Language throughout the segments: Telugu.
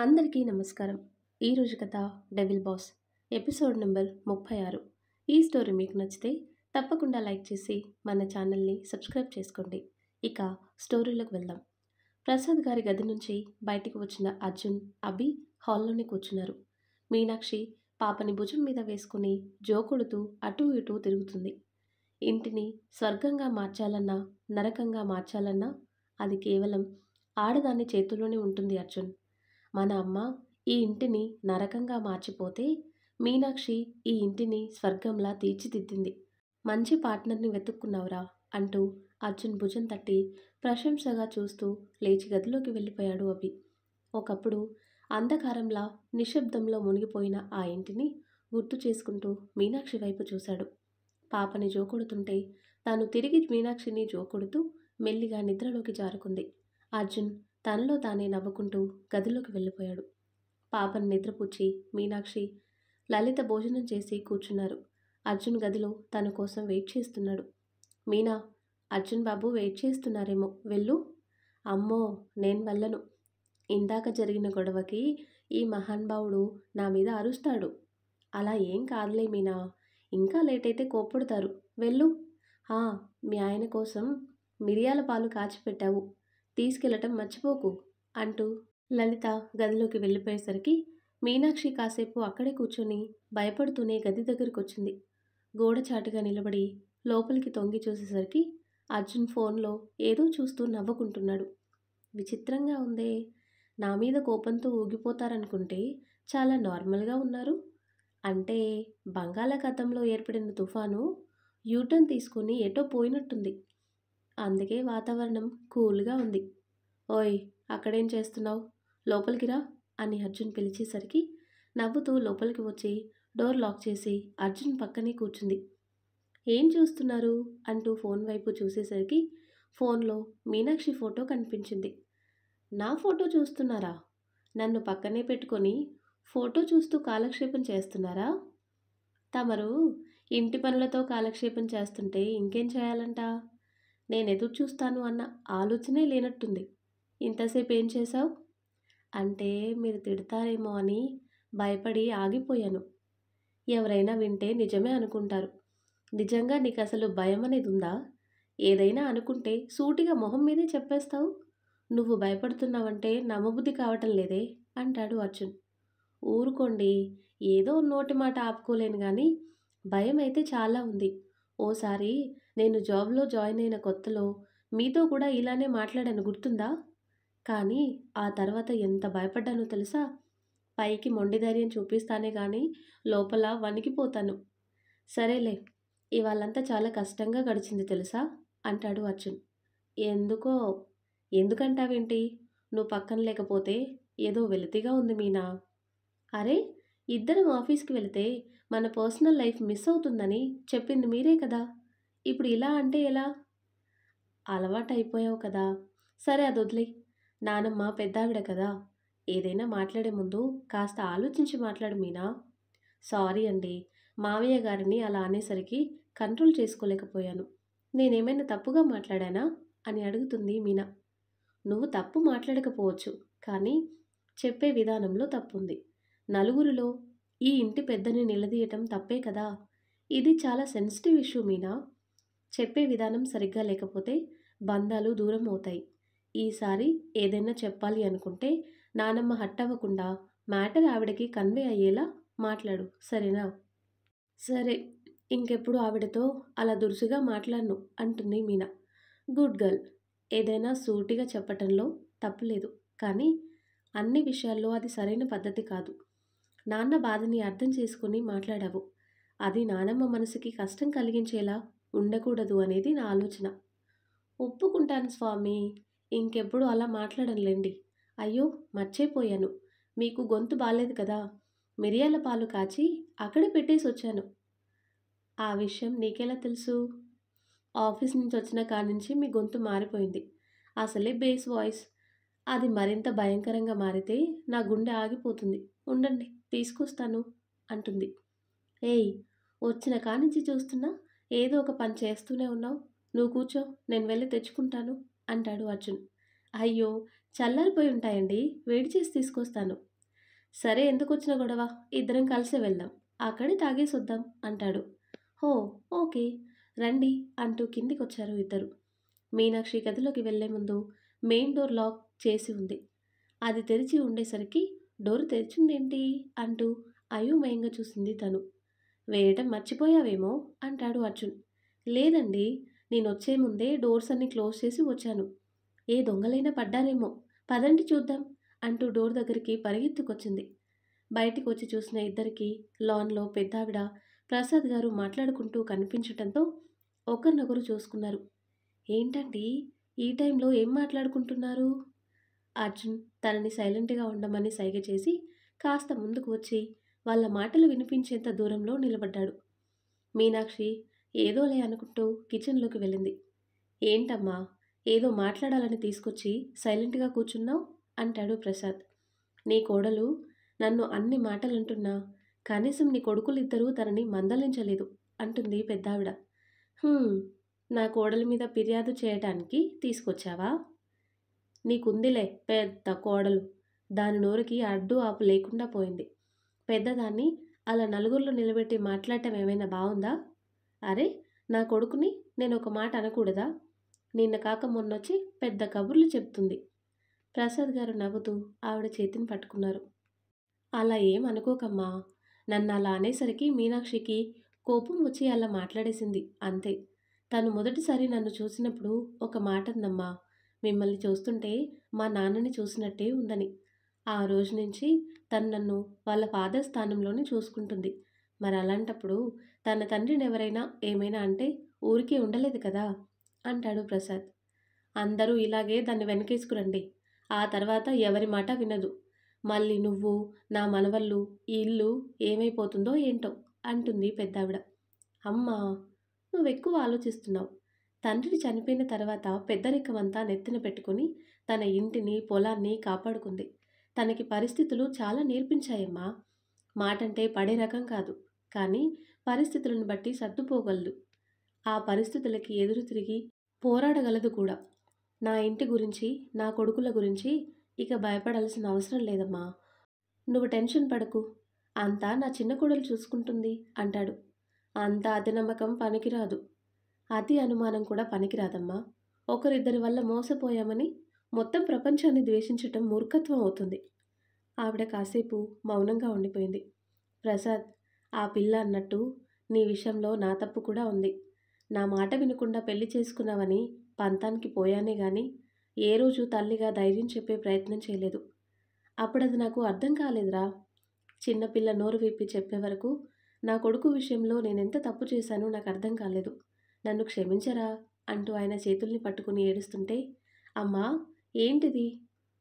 అందరికీ నమస్కారం. ఈరోజు కథ 'డెవిల్ బాస్' ఎపిసోడ్ నెంబర్ 36. ఈ స్టోరీ మీకు నచ్చితే తప్పకుండా లైక్ చేసి మన ఛానల్ని సబ్స్క్రైబ్ చేసుకోండి. ఇక స్టోరీలోకి వెళ్దాం. ప్రసాద్ గారి గది నుంచి బయటికి వచ్చిన అర్జున్, అభి హాల్లోనే కూర్చున్నారు. మీనాక్షి పాపని భుజం మీద వేసుకుని జోకొడుతూ అటూ ఇటూ తిరుగుతుంది. ఇంటిని స్వర్గంగా మార్చాలన్నా, నరకంగా మార్చాలన్నా అది కేవలం ఆడదాని చేతుల్లోనే ఉంటుంది అర్జున్. మన అమ్మ ఈ ఇంటిని నరకంగా మార్చిపోతే మీనాక్షి ఈ ఇంటిని స్వర్గంలా తీర్చిదిద్దింది. మంచి పార్ట్నర్ని వెతుక్కున్నావురా అంటూ అర్జున్ భుజం తట్టి ప్రశంసగా చూస్తూ లేచి గదిలోకి వెళ్ళిపోయాడు అభి. ఒకప్పుడు అంధకారంలా నిశ్శబ్దంలో మునిగిపోయిన ఆ ఇంటిని గుర్తు చేసుకుంటూ మీనాక్షి వైపు చూశాడు. పాపని జోకొడుతుంటే తాను తిరిగి మీనాక్షిని జోకొడుతూ మెల్లిగా నిద్రలోకి జారుకుంది. అర్జున్ తనలో తానే నవ్వుకుంటూ గదిలోకి వెళ్ళిపోయాడు. పాపను నిద్రపుచ్చి మీనాక్షి, లలిత భోజనం చేసి కూర్చున్నారు. అర్జున్ గదిలో తన కోసం వెయిట్ చేస్తున్నాడు. మీనా, అర్జున్ బాబు వెయిట్ చేస్తున్నారేమో, వెళ్ళు. అమ్మో, నేను వెళ్ళను. ఇందాక జరిగిన గొడవకి ఈ మహానుభావుడు నా మీద అరుస్తాడు. అలా ఏం కాదులే మీనా, ఇంకా లేట్ అయితే కోప్పడతారు, వెళ్ళు. మీ ఆయన కోసం మిరియాల పాలు కాచిపెట్టావు, తీసుకెళ్ళటం మర్చిపోకు అంటూ లలిత గదిలోకి వెళ్ళిపోయేసరికి మీనాక్షి కాసేపు అక్కడే కూర్చొని భయపడుతూనే గది దగ్గరికి వచ్చింది. గోడ చాటుగా నిలబడి లోపలికి తొంగి చూసేసరికి అర్జున్ ఫోన్లో ఏదో చూస్తూ నవ్వుకుంటున్నాడు. విచిత్రంగా ఉందే, నా మీద కోపంతో ఊగిపోతారనుకుంటే చాలా నార్మల్గా ఉన్నారు. అంటే బంగాళాఖాతంలో ఏర్పడిన తుఫాను యూటర్న్ తీసుకుని ఎటో పోయినట్టుంది. అందుకే వాతావరణం కూల్గా ఉంది. ఓయ్, అక్కడేం చేస్తున్నావు, లోపలికి రా అని అర్జున్ పిలిచేసరికి నవ్వుతూ లోపలికి వచ్చి డోర్ లాక్ చేసి అర్జున్ పక్కనే కూర్చుంది. ఏం చూస్తున్నారు అంటూ ఫోన్ వైపు చూసేసరికి ఫోన్లో మీనాక్షి ఫోటో కనిపించింది. నా ఫోటో చూస్తున్నారా? నన్ను పక్కనే పెట్టుకొని ఫోటో చూస్తూ కాలక్షేపం చేస్తున్నారా? తమరు ఇంటి పనులతో కాలక్షేపం చేస్తుంటే ఇంకేం చేయాలంట? నేను ఎదురు చూస్తాను అన్న ఆలోచనే లేనట్టుంది. ఇంతసేపు ఏం చేశావు అంటే మీరు తిడతారేమో అని భయపడి ఆగిపోయాను. ఎవరైనా వింటే నిజమే అనుకుంటారు. నిజంగా నీకు అసలు భయం అనేది ఉందా? ఏదైనా అనుకుంటే సూటిగా మొహం మీదే చెప్పేస్తావు. నువ్వు భయపడుతున్నావంటే నమ్మబుద్ధి కావటం లేదే అంటాడు అర్జున్. ఊరుకోండి, ఏదో నోటి మాట ఆపుకోలేను కానీ భయం అయితే చాలా ఉంది. ఓసారి నేను జాబ్లో జాయిన్ అయిన కొత్తలో మీతో కూడా ఇలానే మాట్లాడాను, గుర్తుందా? కానీ ఆ తర్వాత ఎంత భయపడ్డానో తెలుసా? పైకి మొండి ధైర్యం చూపిస్తానే కానీ లోపల వణికిపోతాను. సరేలే, ఇవాళంతా చాలా కష్టంగా గడిచింది తెలుసా అంటాడు అర్జున్. ఎందుకో? ఎందుకంటావేంటి? నువ్వు పక్కన లేకపోతే ఏదో వెలితిగా ఉంది మీనా. అరే, ఇద్దరం ఆఫీస్కి వెళితే మన పర్సనల్ లైఫ్ మిస్ అవుతుందని చెప్పింది మీరే కదా. ఇప్పుడు ఇలా అంటే ఎలా? అలవాటైపోయావు కదా. సరే, అది వదిలే. నానమ్మ పెద్దావిడ కదా, ఏదైనా మాట్లాడే ముందు కాస్త ఆలోచించి మాట్లాడు మీనా. సారీ అండి, మావయ్య గారిని అలా అనేసరికి కంట్రోల్ చేసుకోలేకపోయాను. నేనేమైనా తప్పుగా మాట్లాడానా అని అడుగుతుంది మీనా. నువ్వు తప్పు మాట్లాడకపోవచ్చు, కానీ చెప్పే విధానంలో తప్పుంది. నలుగురిలో ఈ ఇంటి పెద్దని నిలదీయటం తప్పే కదా. ఇది చాలా సెన్సిటివ్ ఇష్యూ మీనా. చెప్పే విధానం సరిగ్గా లేకపోతే బంధాలు దూరం అవుతాయి. ఈసారి ఏదైనా చెప్పాలి అనుకుంటే నానమ్మ హర్ట్ అవ్వకుండా మ్యాటర్ ఆవిడకి కన్వే అయ్యేలా మాట్లాడు, సరేనా? సరే, ఇంకెప్పుడు ఆవిడతో అలా దురుసుగా మాట్లాడను అంటుంది మీనా. Good girl. ఏదైనా సూటిగా చెప్పటంలో తప్పులేదు, కానీ అన్ని విషయాల్లో అది సరైన పద్ధతి కాదు. నాన్న బాధని అర్థం చేసుకుని మాట్లాడావు. అది నానమ్మ మనసుకి కష్టం కలిగించేలా ఉండకూడదు అనేది నా ఆలోచన. ఒప్పుకుంటాను స్వామి, ఇంకెప్పుడు అలా మాట్లాడనులేండి. అయ్యో, మర్చిపోయాను, మీకు గొంతు బాలేదు కదా, మిరియాల పాలు కాచి అక్కడే పెట్టేసి వచ్చాను. ఆ విషయం నీకెలా తెలుసు? ఆఫీస్ నుంచి వచ్చిన కానించి మీ గొంతు మారిపోయింది. అసలే బేస్ వాయిస్. అది మరింత భయంకరంగా మారితే నా గుండె ఆగిపోతుంది. ఉండండి, తీసుకొస్తాను అంటుంది. ఏయ్, వచ్చిన కానించి చూస్తున్నా ఏదో ఒక పని చేస్తూనే ఉన్నావు. నువ్వు కూర్చో, నేను వెళ్ళి తెచ్చుకుంటాను అంటాడు అర్జున్. అయ్యో, చల్లారిపోయి ఉంటాయండి. వేడి చేసి తీసుకొస్తాను. సరే ఎందుకొచ్చిన గొడవ? ఇద్దరం కలిసే వెళ్దాం. అక్కడే తాగేసొద్దాం అంటాడు. హో! ఓకే. రండి అంటూ కిందికొచ్చారు ఇద్దరు. మీనాక్షి గదిలోకి వెళ్లే ముందు మెయిన్ డోర్ లాక్ చేసి ఉంది. అది తెరిచి ఉండేసరికి డోరు తెరిచిందేంటి అంటూ అయోమయంగా చూసింది తను. వేయటం మర్చిపోయావేమో అంటాడు అర్జున్. లేదండి, నేనొచ్చే ముందే డోర్స్ అన్నీ క్లోజ్ చేసి వచ్చాను. ఏ దొంగలైనా పడ్డారేమో, పదండి చూద్దాం అంటూ డోర్ దగ్గరికి పరిగెత్తుకొచ్చింది. బయటికి వచ్చి చూసిన ఇద్దరికి లాన్లో పెద్దావిడ, ప్రసాద్ గారు మాట్లాడుకుంటూ కనిపించటంతో ఒకరినొకరు చూసుకున్నారు. ఏంటండి, ఈ టైంలో ఏం మాట్లాడుకుంటున్నారు? అర్జున్ తనని సైలెంట్‌గా ఉండమని సైగ చేసి కాస్త ముందుకు వచ్చి వాళ్ళ మాటలు వినిపించేంత దూరంలో నిలబడ్డాడు. మీనాక్షి ఏదోలే అనుకుంటూ కిచెన్‌లోకి వెళ్ళింది. ఏంటమ్మా, ఏదో మాట్లాడాలని తీసుకొచ్చి సైలెంట్‌గా కూర్చున్నావు? అంటాడు ప్రసాద్. నీ కోడలు నన్ను అన్ని మాటలంటున్నా కనీసం నీ కొడుకులిద్దరూ తనని మందలించలేదు అంటుంది పెద్దావిడ. హుమ్, నా కోడలి మీద ఫిర్యాదు చేయటానికి తీసుకొచ్చావా? నీకుందిలే పెద్ద కోడలు. దాని నోరుకి అడ్డు ఆపు లేకుండా పోయింది. పెద్దదాన్ని అలా నలుగురిలో నిలబెట్టి మాట్లాడటం ఏమైనా బావుందా? అరే, నా కొడుకుని నేనొక మాట అనకూడదా? నిన్న కాక మొన్నొచ్చి పెద్ద కబుర్లు చెప్తుంది. ప్రసాద్ గారు నవ్వుతూ ఆవిడ చేతిని పట్టుకున్నారు. అలా ఏం అనుకోకమ్మా. నన్నలా అనేసరికి మీనాక్షికి కోపం వచ్చి అలా మాట్లాడేసింది అంతే. తను మొదటిసారి నన్ను చూసినప్పుడు ఒక మాటందమ్మా. మిమ్మల్ని చూస్తుంటే మా నాన్నని చూసినట్టే ఉందని. ఆ రోజు నుంచి తను నన్ను వాళ్ళ ఫాదర్ స్థానంలోనే చూసుకుంటుంది. మరలాంటప్పుడు తన తండ్రినెవరైనా ఏమైనా అంటే ఊరికే ఉండలేదు కదా! అంటాడు ప్రసాద్. అందరూ ఇలాగే దాన్ని వెనకేసుకురండి. ఆ తర్వాత ఎవరి మాట వినదు. మళ్ళీ నువ్వు, నా మనవళ్ళు, ఈ ఇల్లు ఏమైపోతుందో ఏంటో అంటుంది పెద్దావిడ. అమ్మా! నువ్వెక్కువ ఆలోచిస్తున్నావు. తండ్రి చనిపోయిన తర్వాత పెద్దరికమంతా నెత్తిన పెట్టుకుని తన ఇంటిని, పొలాన్ని కాపాడుకుంది. తనకి పరిస్థితులు చాలా నేర్పించాయమ్మా. మాటంటే పడే రకం కాదు. కానీ పరిస్థితులను బట్టి సర్దుపోగలదు. ఆ పరిస్థితులకి ఎదురు తిరిగి పోరాడగలదు కూడా. నా ఇంటి గురించి, నా కొడుకుల గురించి ఇక భయపడాల్సిన అవసరం లేదమ్మా. నువ్వు టెన్షన్ పడకు. అంతా నా చిన్న కోడలు చూసుకుంటుంది అంటాడు. అంత అతి నమ్మకం పనికిరాదు. అతి అనుమానం కూడా పనికిరాదమ్మా. ఒకరిద్దరి వల్ల మోసపోయామని మొత్తం ప్రపంచాన్ని ద్వేషించటం మూర్ఖత్వం అవుతుంది. ఆవిడ కాసేపు మౌనంగా ఉండిపోయింది. ప్రసాద్, ఆ పిల్ల అన్నట్టు నీ విషయంలో నా తప్పు కూడా ఉంది. నా మాట వినకుండా పెళ్లి చేసుకున్నావని పంతానికి పోయానే గాని ఏ రోజు తల్లిగా ధైర్యం చెప్పే ప్రయత్నం చేయలేదు. అప్పుడది నాకు అర్థం కాలేదురా. చిన్నపిల్ల నోరు విప్పి చెప్పే వరకు నా కొడుకు విషయంలో నేనెంత తప్పు చేశానో నాకు అర్థం కాలేదు. నన్ను క్షమించరా అంటూ ఆయన చేతుల్ని పట్టుకుని ఏడుస్తుంటే, అమ్మా, ఏంటిది?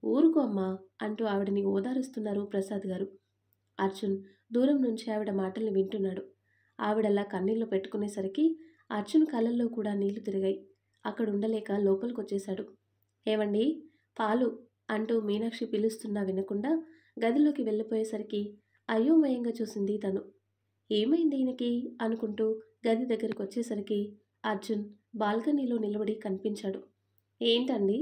ఊరుకో అమ్మా అంటూ ఆవిడని ఓదారుస్తున్నారు ప్రసాద్ గారు. అర్జున్ దూరం నుంచి ఆవిడ మాటల్ని వింటున్నాడు. ఆవిడలా కన్నీళ్లు పెట్టుకునేసరికి అర్జున్ కళ్ళల్లో కూడా నీళ్లు తిరిగాయి. అక్కడుండలేక లోపలికొచ్చేశాడు. ఏవండి, పాలు అంటూ మీనాక్షి పిలుస్తున్నా వినకుండా గదిలోకి వెళ్ళిపోయేసరికి అయోమయంగా చూసింది తను. ఏమైంది ఈయనకి అనుకుంటూ గది దగ్గరికి వచ్చేసరికి అర్జున్ బాల్కనీలో నిలబడి కనిపించాడు. ఏంటండి,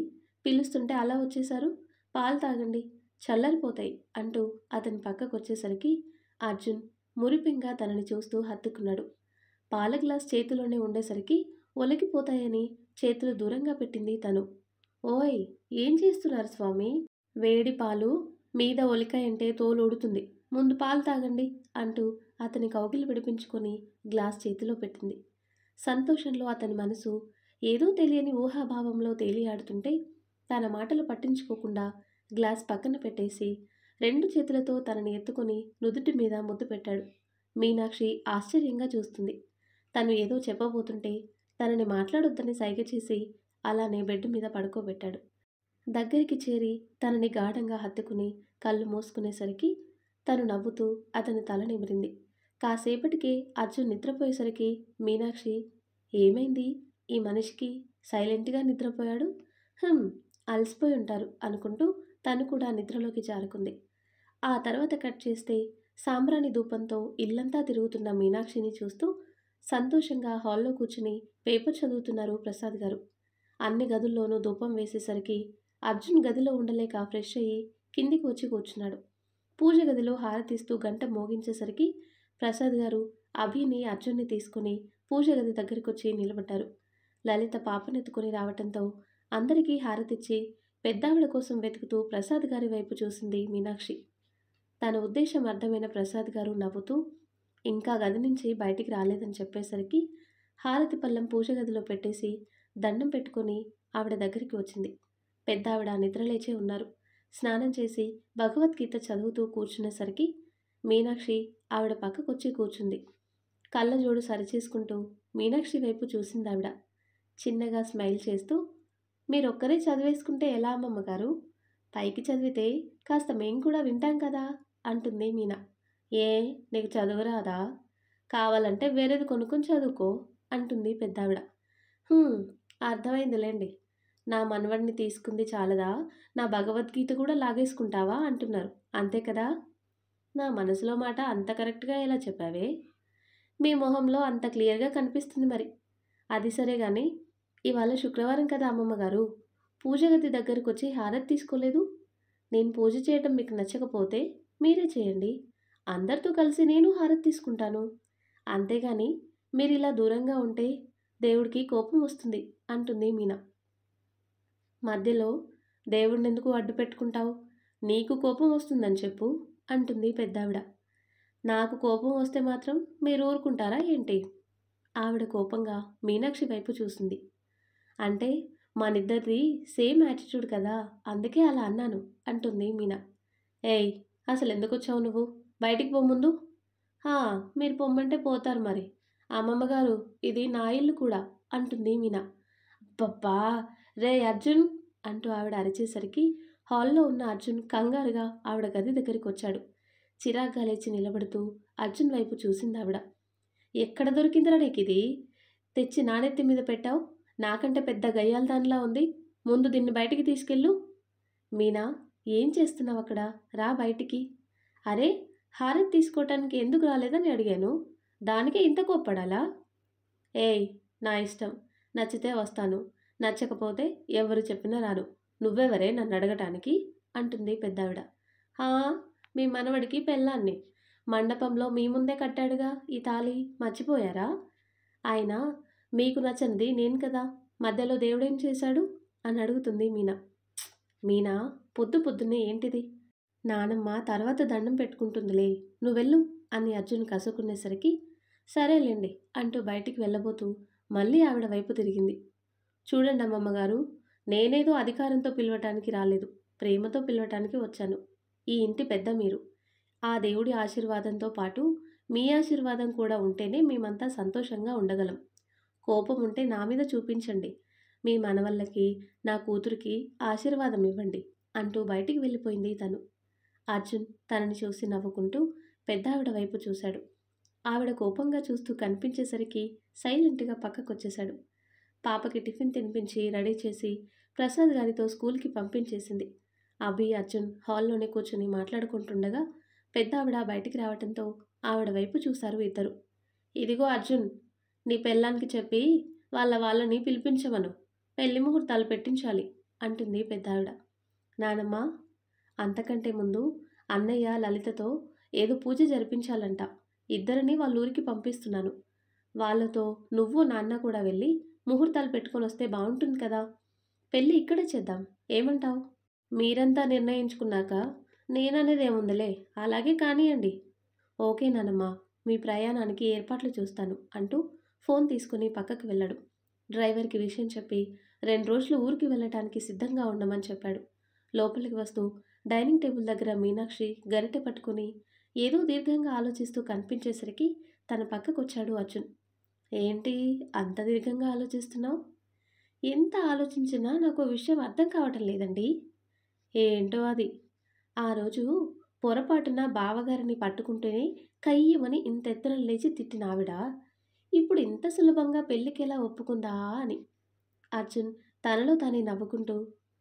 పిలుస్తుంటే అలా వచ్చేశారు? పాలు తాగండి, చల్లారిపోతాయి అంటూ అతని పక్కకొచ్చేసరికి అర్జున్ మురిపెంగా తనని చూస్తూ హత్తుకున్నాడు. పాల గ్లాస్ చేతిలోనే ఉండేసరికి ఒలికిపోతాయని చేతులు దూరంగా పెట్టింది తను. ఓయ్, ఏం చేస్తున్నారు స్వామి? వేడి పాలు మీద ఒలికాయంటే తోలుడుతుంది. ముందు పాలు తాగండి అంటూ అతని కౌగిలి విడిపించుకొని గ్లాస్ చేతిలో పెట్టింది. సంతోషంలో అతని మనసు ఏదో తెలియని ఊహాభావంలో తేలియాడుతుంటే తన మాటలు పట్టించుకోకుండా గ్లాస్ పక్కన పెట్టేసి 2 చేతులతో తనని ఎత్తుకొని నుదుటి మీద ముద్దు పెట్టాడు. మీనాక్షి ఆశ్చర్యంగా చూస్తుంది. తను ఏదో చెప్పబోతుంటే తనని మాట్లాడొద్దని సైగ చేసి అలానే బెడ్ మీద పడుకోబెట్టాడు. దగ్గరికి చేరి తనని గాఢంగా హత్తుకుని కళ్ళు మూసుకునేసరికి తను నవ్వుతూ అతని తల నిమిరింది. కాసేపటికే అర్జున్ నిద్రపోయేసరికి మీనాక్షి, ఏమైంది ఈ మనిషికి, సైలెంట్గా నిద్రపోయాడు? హమ్, అలసిపోయి ఉంటారు అనుకుంటూ తను కూడా నిద్రలోకి జారుకుంది. ఆ తర్వాత కట్ చేస్తే సాంబ్రాణి ధూపంతో ఇల్లంతా తిరుగుతున్న మీనాక్షిని చూస్తూ సంతోషంగా హాల్లో కూర్చుని పేపర్ చదువుతున్నారు ప్రసాద్ గారు. అన్ని గదుల్లోనూ ధూపం వేసేసరికి అర్జున్ గదిలో ఉండలేక ఫ్రెష్ అయ్యి కిందికి వచ్చి కూర్చున్నాడు. పూజ గదిలో హారతిస్తూ గంట మోగించేసరికి ప్రసాద్ గారు అభిని అర్జున్ని తీసుకుని పూజ గది దగ్గరికొచ్చి నిలబడ్డారు. లలిత పాపనెత్తుకుని రావటంతో అందరికీ హారతిచ్చి పెద్దావిడ కోసం వెతుకుతూ ప్రసాద్ గారి వైపు చూసింది మీనాక్షి. తన ఉద్దేశం అర్థమైన ప్రసాద్ గారు నవ్వుతూ ఇంకా గది నుంచి బయటికి రాలేదని చెప్పేసరికి హారతి పళ్ళెం పూజ గదిలో పెట్టేసి దండం పెట్టుకొని ఆవిడ దగ్గరికి వచ్చింది. పెద్దావిడ నిద్రలేచే ఉన్నారు. స్నానం చేసి భగవద్గీత చదువుతూ కూర్చునేసరికి మీనాక్షి ఆవిడ పక్కకొచ్చి కూర్చుంది. కళ్ళజోడు సరిచేసుకుంటూ మీనాక్షి వైపు చూసిందావిడ. చిన్నగా స్మైల్ చేస్తూ, మీరొక్కరే చదివేసుకుంటే ఎలా అమ్మమ్మగారు? పైకి చదివితే కాస్త మేం కూడా వింటాం కదా అంటుంది మీనా. ఏ నీకు చదువురాదా? కావాలంటే వేరేది కొనుక్కొని చదువుకో అంటుంది పెద్దావిడ. అర్థమైందిలేండి. నా మనవడిని తీసుకుంది చాలదా, నా భగవద్గీత కూడా లాగేసుకుంటావా అంటున్నారు, అంతే కదా? నా మనసులో మాట అంత కరెక్ట్గా ఎలా చెప్పావే? మీ మొహంలో అంత క్లియర్గా కనిపిస్తుంది మరి. అది సరే కానీ ఇవాళ శుక్రవారం కదా అమ్మమ్మగారు, పూజ గది దగ్గరకు వచ్చి హారతి తీసుకోలేదు. నేను పూజ చేయటం మీకు నచ్చకపోతే మీరే చేయండి. అందరితో కలిసి నేను హారతి తీసుకుంటాను. అంతేగాని మీరు ఇలా దూరంగా ఉంటే దేవుడికి కోపం వస్తుంది అంటుంది మీనా. మధ్యలో దేవుడినెందుకు అడ్డు పెట్టుకుంటావు? నీకు కోపం వస్తుందని చెప్పు అంటుంది పెద్దావిడ. నాకు కోపం వస్తే మాత్రం మీరు ఊరుకుంటారా ఏంటి? ఆవిడ కోపంగా మీనాక్షి వైపు చూసింది. అంటే మనిద్దరిది సేమ్ యాటిట్యూడ్ కదా, అందుకే అలా అన్నాను అంటుంది మీనా. ఏయ్, అసలు ఎందుకు వచ్చావు నువ్వు? బయటికి పో ముందు. మీరు పొమ్మంటే పోతారు మరి. అమ్మమ్మగారు, ఇది నా ఇల్లు కూడా అంటుంది మీనా. అబ్బబ్బా, రే అర్జున్ అంటూ ఆవిడ అరిచేసరికి హాల్లో ఉన్న అర్జున్ కంగారుగా ఆవిడ గది దగ్గరికి వచ్చాడు. చిరాగ్గా లేచి నిలబడుతూ అర్జున్ వైపు చూసింది ఆవిడ. ఎక్కడ దొరికిందిరా నీకు ఇది? తెచ్చి నానెత్తి మీద పెట్టావు. నాకంటే పెద్ద గయ్యాల దానిలా ఉంది. ముందు దీన్ని బయటికి తీసుకెళ్ళు. మీనా, ఏం చేస్తున్నావు అక్కడ? రా బయటికి. అరే, హారతి తీసుకోవటానికి ఎందుకు రాలేదని అడిగాను. దానికే ఇంత కోప్పడాలా? ఏయ్, నా ఇష్టం. నచ్చితే వస్తాను, నచ్చకపోతే ఎవరు చెప్పినా రాను. నువ్వెవరే నన్ను అడగటానికి అంటుంది పెద్దావిడ. మీ మనవడికి పెళ్ళాన్ని మండపంలో మీ ముందే కట్టాడుగా ఈ తాళి, మర్చిపోయారా? ఆయన మీకు నచ్చనిది నేను కదా, మధ్యలో దేవుడేం చేశాడు అని అడుగుతుంది మీనా. మీనా, పొద్దు పొద్దున్నే ఏంటిది? నానమ్మ తర్వాత దండం పెట్టుకుంటుందిలే, నువ్వెళ్ళు అని అర్జున్ కసుకునేసరికి సరేలేండి అంటూ బయటికి వెళ్ళబోతూ మళ్ళీ ఆవిడ వైపు తిరిగింది. చూడండి అమ్మమ్మగారు, నేనేదో అధికారంతో పిలవటానికి రాలేదు, ప్రేమతో పిలవటానికి వచ్చాను. ఈ ఇంటి పెద్ద మీరు. ఆ దేవుడి ఆశీర్వాదంతో పాటు మీ ఆశీర్వాదం కూడా ఉంటేనే మేమంతా సంతోషంగా ఉండగలం. కోపం ఉంటే నా మీద చూపించండి. మీ మనవళ్ళకి, నా కూతురికి ఆశీర్వాదం ఇవ్వండి అంటూ బయటికి వెళ్ళిపోయింది తను. అర్జున్ తనని చూసి నవ్వుకుంటూ పెద్దావిడ వైపు చూశాడు. ఆవిడ కోపంగా చూస్తూ కనిపించేసరికి సైలెంట్గా పక్కకొచ్చేశాడు. పాపకి టిఫిన్ తినిపించి రెడీ చేసి ప్రసాద్ గారితో స్కూల్కి పంపించేసింది. అభి, అర్జున్ హాల్లోనే కూర్చుని మాట్లాడుకుంటుండగా పెద్దావిడ బయటికి రావటంతో ఆవిడ వైపు చూశారు ఇద్దరు. ఇదిగో అర్జున్, నీ పెళ్ళానికి చెప్పి వాళ్ళని పిలిపించమను, పెళ్లి ముహూర్తాలు పెట్టించాలి అంటుంది పెద్దావిడ. నానమ్మ, అంతకంటే ముందు అన్నయ్య లలితతో ఏదో పూజ జరిపించాలంట. ఇద్దరిని వాళ్ళ ఊరికి పంపిస్తున్నాను. వాళ్ళతో నువ్వు నాన్న కూడా వెళ్ళి ముహూర్తాలు పెట్టుకొని వస్తే బాగుంటుంది కదా. పెళ్ళి ఇక్కడే చేద్దాం, ఏమంటావు? మీరంతా నిర్ణయించుకున్నాక నేననేది ఏముందిలే, అలాగే కానియండి. ఓకే నానమ్మ, మీ ప్రయాణానికి ఏర్పాట్లు చూస్తాను అంటూ ఫోన్ తీసుకుని పక్కకు వెళ్ళాడు. డ్రైవర్కి విషయం చెప్పి 2 రోజులు ఊరికి వెళ్ళటానికి సిద్ధంగా ఉండమని చెప్పాడు. లోపలికి వస్తూ డైనింగ్ టేబుల్ దగ్గర మీనాక్షి గరిటె పట్టుకుని ఏదో దీర్ఘంగా ఆలోచిస్తూ కనిపించేసరికి తన పక్కకొచ్చాడు అర్జున్. ఏంటి అంత దీర్ఘంగా ఆలోచిస్తున్నావు? ఎంత ఆలోచించినా నాకు విషయం అర్థం కావటం లేదండి. ఏంటో అది. ఆ రోజు పొరపాటున బావగారిని పట్టుకుంటేనే కయ్యమని ఇంత ఎత్తున లేచి తిట్టిన ఆవిడ ఇప్పుడు ఇంత సులభంగా పెళ్ళికెలా ఒప్పుకుందా అని. అర్జున్ తనలో తానే నవ్వుకుంటూ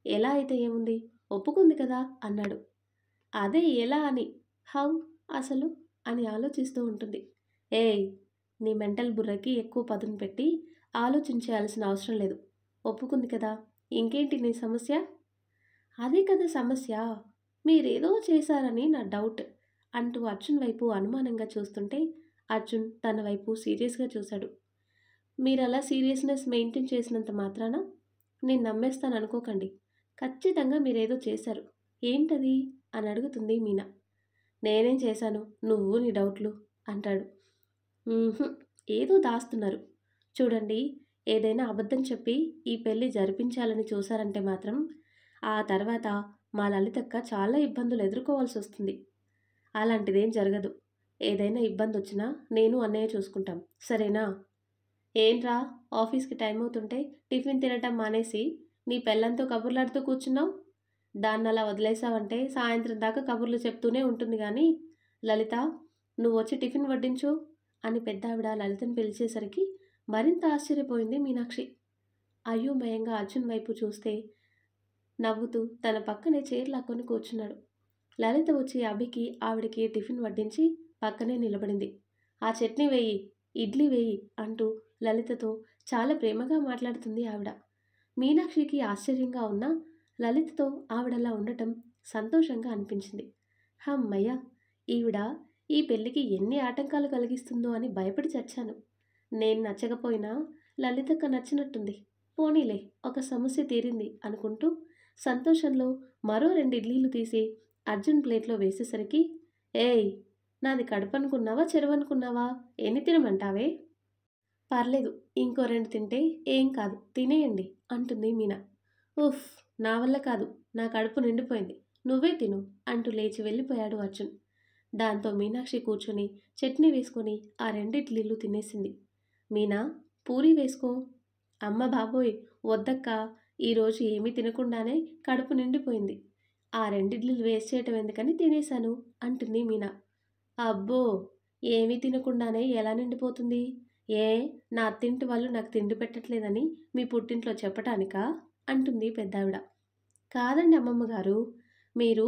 ఎలా అయితే ఏముంది, ఒప్పుకుంది కదా అన్నాడు. అదే ఎలా అని, హౌ అసలు అని ఆలోచిస్తూ ఉంటుంది. ఏయ్, నీ మెంటల్ బుర్రకి ఎక్కువ పదును పెట్టి ఆలోచించాల్సిన అవసరం లేదు. ఒప్పుకుంది కదా, ఇంకేంటి నీ సమస్య? అదే కదా సమస్య. మీరేదో చేశారని నా డౌట్ అంటూ అర్జున్ వైపు అనుమానంగా చూస్తుంటే అర్జున్ తన వైపు సీరియస్‌గా చూశాడు. మీరలా సీరియస్‌నెస్ మెయింటైన్ చేసినంత మాత్రాన నేను నమ్మేస్తాననుకోకండి. ఖచ్చితంగా మీరేదో చేశారు. ఏంటది? అని అడుగుతుంది మీనా. నేనేం చేశాను? నువ్వు నీ డౌట్‌లు అంటాడు. హుహు. ఏదో దాస్తున్నారు. చూడండి, ఏదైనా అబద్ధం చెప్పి ఈ పెళ్లి జరిపించాలని చూశారంటే మాత్రం, ఆ తర్వాత మా లలితక్క చాలా ఇబ్బందులు ఎదుర్కోవాల్సొస్తుంది. అలాంటిదేం జరగదు. ఏదైనా ఇబ్బందొచ్చినా నేను, అన్నయ్య చూసుకుంటాం. సరేనా? ఏంట్రా, ఆఫీస్‌కి టైం అవుతుంటే టిఫిన్ తినటం మానేసి నీ పెళ్ళాంతో కబుర్లాడుతూ కూర్చున్నావు? దాన్నలా వదిలేసావంటే సాయంత్రం దాకా కబుర్లు చెప్తూనే ఉంటుంది గానీ, లలిత, నువ్వొచ్చి టిఫిన్ వడ్డించు అని పెద్దావిడ లలితని పిలిచేసరికి మరింత ఆశ్చర్యపోయింది మీనాక్షి. అయోమయంగా అర్జున్ వైపు చూస్తే నవ్వుతూ తన పక్కనే చైర్ లాక్కొని కూర్చున్నాడు. లలిత వచ్చి అభికి, ఆవిడకి టిఫిన్ వడ్డించి పక్కనే నిలబడింది. ఆ చట్నీ వేయి, ఇడ్లీ వేయి అంటూ లలితతో చాలా ప్రేమగా మాట్లాడుతుంది ఆవిడ. మీనాక్షికి ఆశ్చర్యంగా ఉన్నా లలితతో ఆవిడలా ఉండటం సంతోషంగా అనిపించింది. హమ్మయ్య! ఈవిడ ఈ పెళ్ళికి ఎన్ని ఆటంకాలు కలిగిస్తుందో అని భయపడి చచ్చాను. నేను నచ్చకపోయినా లలితక్క నచ్చినట్టుంది. పోనీలే, ఒక సమస్య తీరింది అనుకుంటూ సంతోషంలో మరో 2 ఇడ్లీలు తీసి అర్జున్ ప్లేట్లో వేసేసరికి, ఏయ్! నాది కడుపనుకున్నావా, చెరువనుకున్నావా? ఎన్ని తినమంటావే? పర్లేదు, ఇంకో 2 తింటే ఏం కాదు, తినేయండి అంటుంది మీనా. ఉఫ్! నా వల్ల కాదు, నా కడుపు నిండిపోయింది. నువ్వే తిను అంటూ లేచి వెళ్ళిపోయాడు అర్జున్. దాంతో మీనాక్షి కూర్చొని చట్నీ వేసుకొని ఆ 2 ఇడ్లీలు తినేసింది. మీనా, పూరీ వేసుకో. అమ్మ బాబోయ్! వద్దక్కా, ఈరోజు ఏమీ తినకుండానే కడుపు నిండిపోయింది. ఆ 2 ఇడ్లీలు వేస్ట్ చేయటం ఎందుకని తినేశాను అంటుంది మీనా. అబ్బో! ఏమీ తినకుండానే ఎలా నిండిపోతుంది? ఏ, నా అత్తింటి వాళ్ళు నాకు తిండి పెట్టట్లేదని మీ పుట్టింట్లో చెప్పటానికా? అంటుంది పెద్దావిడ. కాదండి అమ్మమ్మగారు. మీరు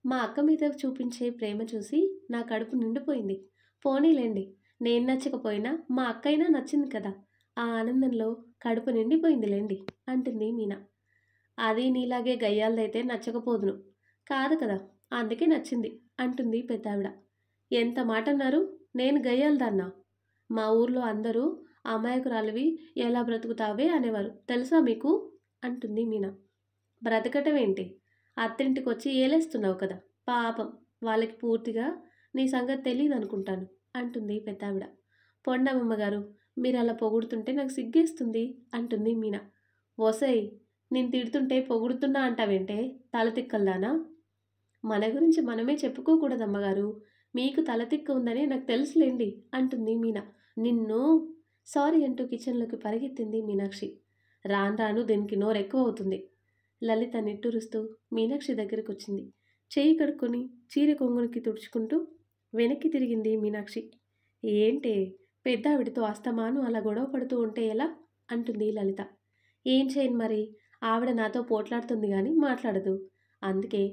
మా అక్క మీద చూపించే ప్రేమ చూసి నా కడుపు నిండిపోయింది. పోనీలెండి, నేను నచ్చకపోయినా మా అక్కయినా నచ్చింది కదా! ఆ ఆనందంలో కడుపు నిండిపోయిందిలెండి అంటుంది మీనా. అది నీలాగే గయ్యాళదైతే నచ్చకపోదును. కాదు కదా! అందుకే నచ్చింది అంటుంది పెద్దావిడ. ఎంత మాటన్నారు? నేను గయ్యాళదాన్నా? మా ఊర్లో అందరూ అమాయకురాలివి, ఎలా బ్రతుకుతావే అనేవారు. తెలుసా మీకు? అంటుంది మీనా. బ్రతకటమేంటి? అత్తింటికొచ్చి ఏలేస్తున్నావు కదా! పాపం, వాళ్ళకి పూర్తిగా నీ సంగతి తెలీదనుకుంటాను అంటుంది పెద్దావిడ. పొండమ్మమ్మగారు, మీరలా పొగుడుతుంటే నాకు సిగ్గేస్తుంది అంటుంది మీనా. ఒసేయ్! నేను తిడుతుంటే పొగుడుతున్నా అంటావేంటే, తలతిక్కల్దానా? మన గురించి మనమే చెప్పుకోకూడదమ్మగారు. మీకు తలతిక్క ఉందని నాకు తెలుసులెండి అంటుంది మీనా. నిన్ను సారీ అంటూ కిచెన్‌లోకి పరిగెత్తింది మీనాక్షి. రాను రాను దీనికి నోరెక్కువవుతుంది. లలిత నిట్టూరుస్తూ మీనాక్షి దగ్గరకొచ్చింది. చెయ్యి కడుక్కొని చీర కొంగునికి తుడుచుకుంటూ వెనక్కి తిరిగింది మీనాక్షి. ఏంటే, పెద్దావిడతో అస్తమానం అలా గొడవ పడుతూ ఉంటే ఎలా? అంటుంది లలిత. ఏం చేయను మరి, ఆవిడ నాతో పోట్లాడుతుంది గాని మాట్లాడదు. అందుకే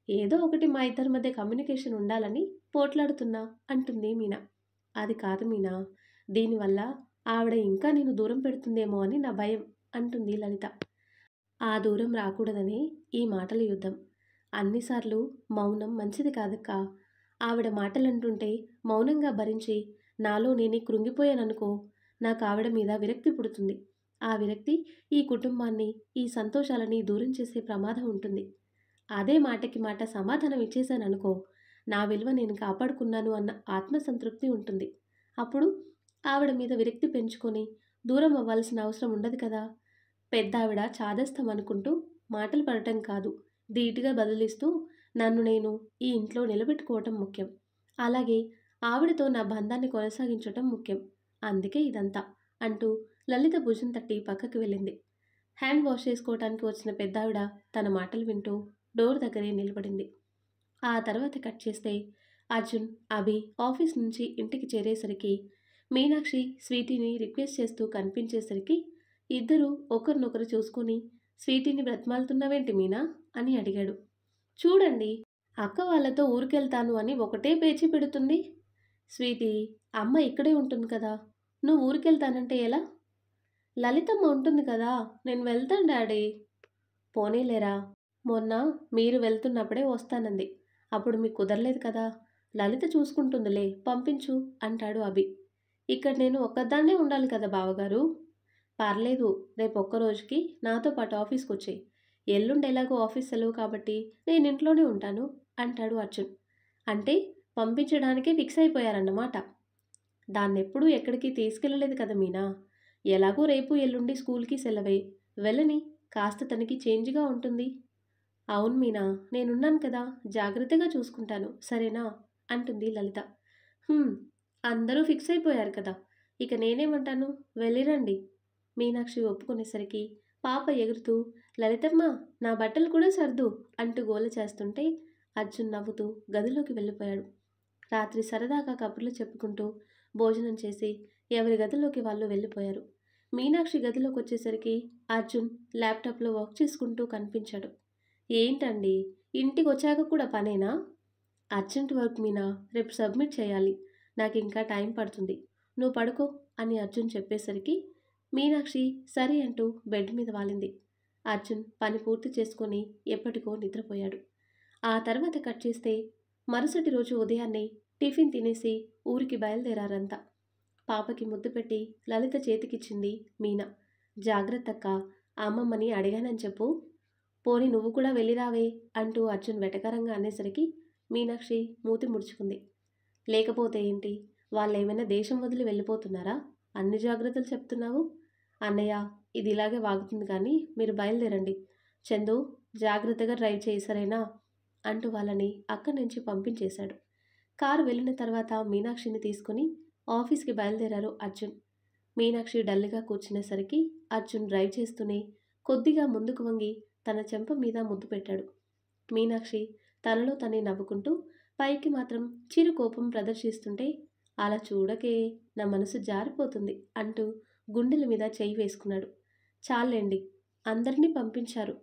ఏదో ఒకటి మా ఇద్దరి మధ్య కమ్యూనికేషన్ ఉండాలని పోట్లాడుతున్నా అంటుంది మీనా. అది కాదు మీనా, దీనివల్ల ఆవిడ ఇంకా నిన్ను దూరం పెడుతుందేమో అని నా భయం అంటుంది లలిత. ఆ దూరం రాకూడదనే ఈ మాటల యుద్ధం. అన్నిసార్లు మౌనం మంచిది కాదక్కా. ఆవిడ మాటలంటుంటే మౌనంగా భరించి నాలో నేనే కృంగిపోయాననుకో, నాకు ఆవిడ మీద విరక్తి పుడుతుంది. ఆ విరక్తి ఈ కుటుంబాన్ని, ఈ సంతోషాలని దూరం చేసే ప్రమాదం ఉంటుంది. అదే మాటకి మాట సమాధానం ఇచ్చేశాననుకో, నా విలువ నేను కాపాడుకున్నాను అన్న ఆత్మసంతృప్తి ఉంటుంది. అప్పుడు ఆవిడ మీద విరక్తి పెంచుకొని దూరం అవ్వాల్సిన అవసరం ఉండదు కదా! పెద్దావిడ చాదస్తం అనుకుంటూ మాటలు పడటం కాదు, ధీటుగా బదులిస్తూ నన్ను నేను ఈ ఇంట్లో నిలబెట్టుకోవటం ముఖ్యం. అలాగే ఆవిడతో నా బంధాన్ని కొనసాగించటం ముఖ్యం. అందుకే ఇదంతా అంటూ లలిత భుజం తట్టి పక్కకి వెళ్ళింది. హ్యాండ్ వాష్ చేసుకోవటానికి వచ్చిన పెద్దావిడ తన మాటలు వింటూ డోర్ దగ్గరే నిలబడింది. ఆ తర్వాత కట్ చేస్తే అర్జున్, అభి ఆఫీస్ నుంచి ఇంటికి చేరేసరికి మీనాక్షి స్వీటీని రిక్వెస్ట్ చేస్తూ కనిపించేసరికి ఇద్దరూ ఒకరినొకరు చూసుకొని, స్వీటీని బ్రతిమాలుతున్నావేంటి మీనా అని అడిగాడు. చూడండి, అక్క వాళ్ళతో ఊరికెళ్తాను అని ఒకటే పేచీ పెడుతుంది. స్వీటీ, అమ్మ ఇక్కడే ఉంటుంది కదా! నువ్వు ఊరికెళ్తానంటే ఎలా? లలితమ్మ ఉంటుంది కదా! నేను వెళ్తాను డాడీ. పోనీలేరా, మొన్న మీరు వెళ్తున్నప్పుడే వస్తానంది. అప్పుడు మీకు కుదరలేదు కదా! లలిత చూసుకుంటుందిలే పంపించు అంటాడు అభి. ఇక్కడ నేను ఒక్కదాన్నే ఉండాలి కదా బావగారు! పర్లేదు రేపొక్క రోజుకి నాతో పాటు ఆఫీస్‌కొచ్చేయి. ఎల్లుండి ఎలాగో ఆఫీస్ సెలవు కాబట్టి నేను ఇంట్లోనే ఉంటాను అంటాడు అర్జున్. అంటే పంపించడానికే ఫిక్స్ అయిపోయారన్నమాట. దాన్నెప్పుడూ ఎక్కడికి తీసుకెళ్ళలేదు కదా మీనా! ఎలాగో రేపు ఎల్లుండి స్కూల్‌కి సెలవే. వెళ్ళని. కాస్త తనకి చేంజ్‌గా ఉంటుంది. అవును మీనా! నేనున్నాను కదా! జాగ్రత్తగా చూసుకుంటాను. సరేనా? అంటుంది లలిత. హ్మ్. అందరూ ఫిక్స్ అయిపోయారు కదా! ఇక నేనేమంటాను? వెళ్ళిరండి. మీనాక్షి ఒప్పుకునేసరికి పాప ఎగురుతూ లలితమ్మ నా బట్టలు కూడా సర్దు అంటూ గోల చేస్తుంటే అర్జున్ నవ్వుతూ గదిలోకి వెళ్ళిపోయాడు. రాత్రి సరదాగా కబుర్లు చెప్పుకుంటూ భోజనం చేసి ఎవరి గదిలోకి వాళ్ళు వెళ్ళిపోయారు. మీనాక్షి గదిలోకొచ్చేసరికి అర్జున్ ల్యాప్టాప్లో వర్క్ చేసుకుంటూ కనిపించాడు. ఏంటండి? ఇంటికొచ్చాక కూడా పనేనా? అర్జెంట్ వర్క్ మీనా, రేపు సబ్మిట్ చేయాలి. నాకింకా టైం పడుతుంది. నువ్వు పడుకో అని అర్జున్ చెప్పేసరికి మీనాక్షి సరే అంటూ బెడ్ మీద వాలింది. అర్జున్ పని పూర్తి చేసుకొని ఎప్పటికో నిద్రపోయాడు. ఆ తర్వాత కట్ చేస్తే మరుసటి రోజు ఉదయాన్నే టిఫిన్ తినేసి ఊరికి బయలుదేరారంతా. పాపకి ముద్దు పెట్టి లలిత చేతికిచ్చింది మీనా. జాగ్రత్తక్క, అమ్మమ్మని అడిగానని చెప్పు. పోనీ నువ్వు కూడా వెళ్ళిరావే అంటూ అర్జున్ వెటకారంగా అనేసరికి మీనాక్షి మూతి ముడుచుకుంది. లేకపోతే ఏంటి? వాళ్ళేమైనా దేశం వదిలి వెళ్ళిపోతున్నారా? అన్ని జాగ్రత్తలు చెప్తున్నావు. అన్నయ్య, ఇది ఇలాగే వాగుతుంది కానీ మీరు బయలుదేరండి. చందు, జాగ్రత్తగా డ్రైవ్ చేయి సరేనా? అంటూ వాళ్ళని అక్కడి నుంచి పంపించేశాడు. కారు వెళ్ళిన తర్వాత మీనాక్షిని తీసుకుని ఆఫీస్కి బయలుదేరారు అర్జున్. మీనాక్షి డల్గా కూర్చునేసరికి అర్జున్ డ్రైవ్ చేస్తూనే కొద్దిగా ముందుకు వంగి తన చెంప మీద ముద్దు పెట్టాడు. మీనాక్షి తనలో తనే నవ్వుకుంటూ పైకి మాత్రం చిరు కోపం ప్రదర్శిస్తుంటే అలా చూడకే, నా మనసు జారిపోతుంది అంటూ గుండెల మీద చెయ్యి వేసుకున్నాడు. చాలండి, అందరినీ పంపించారు.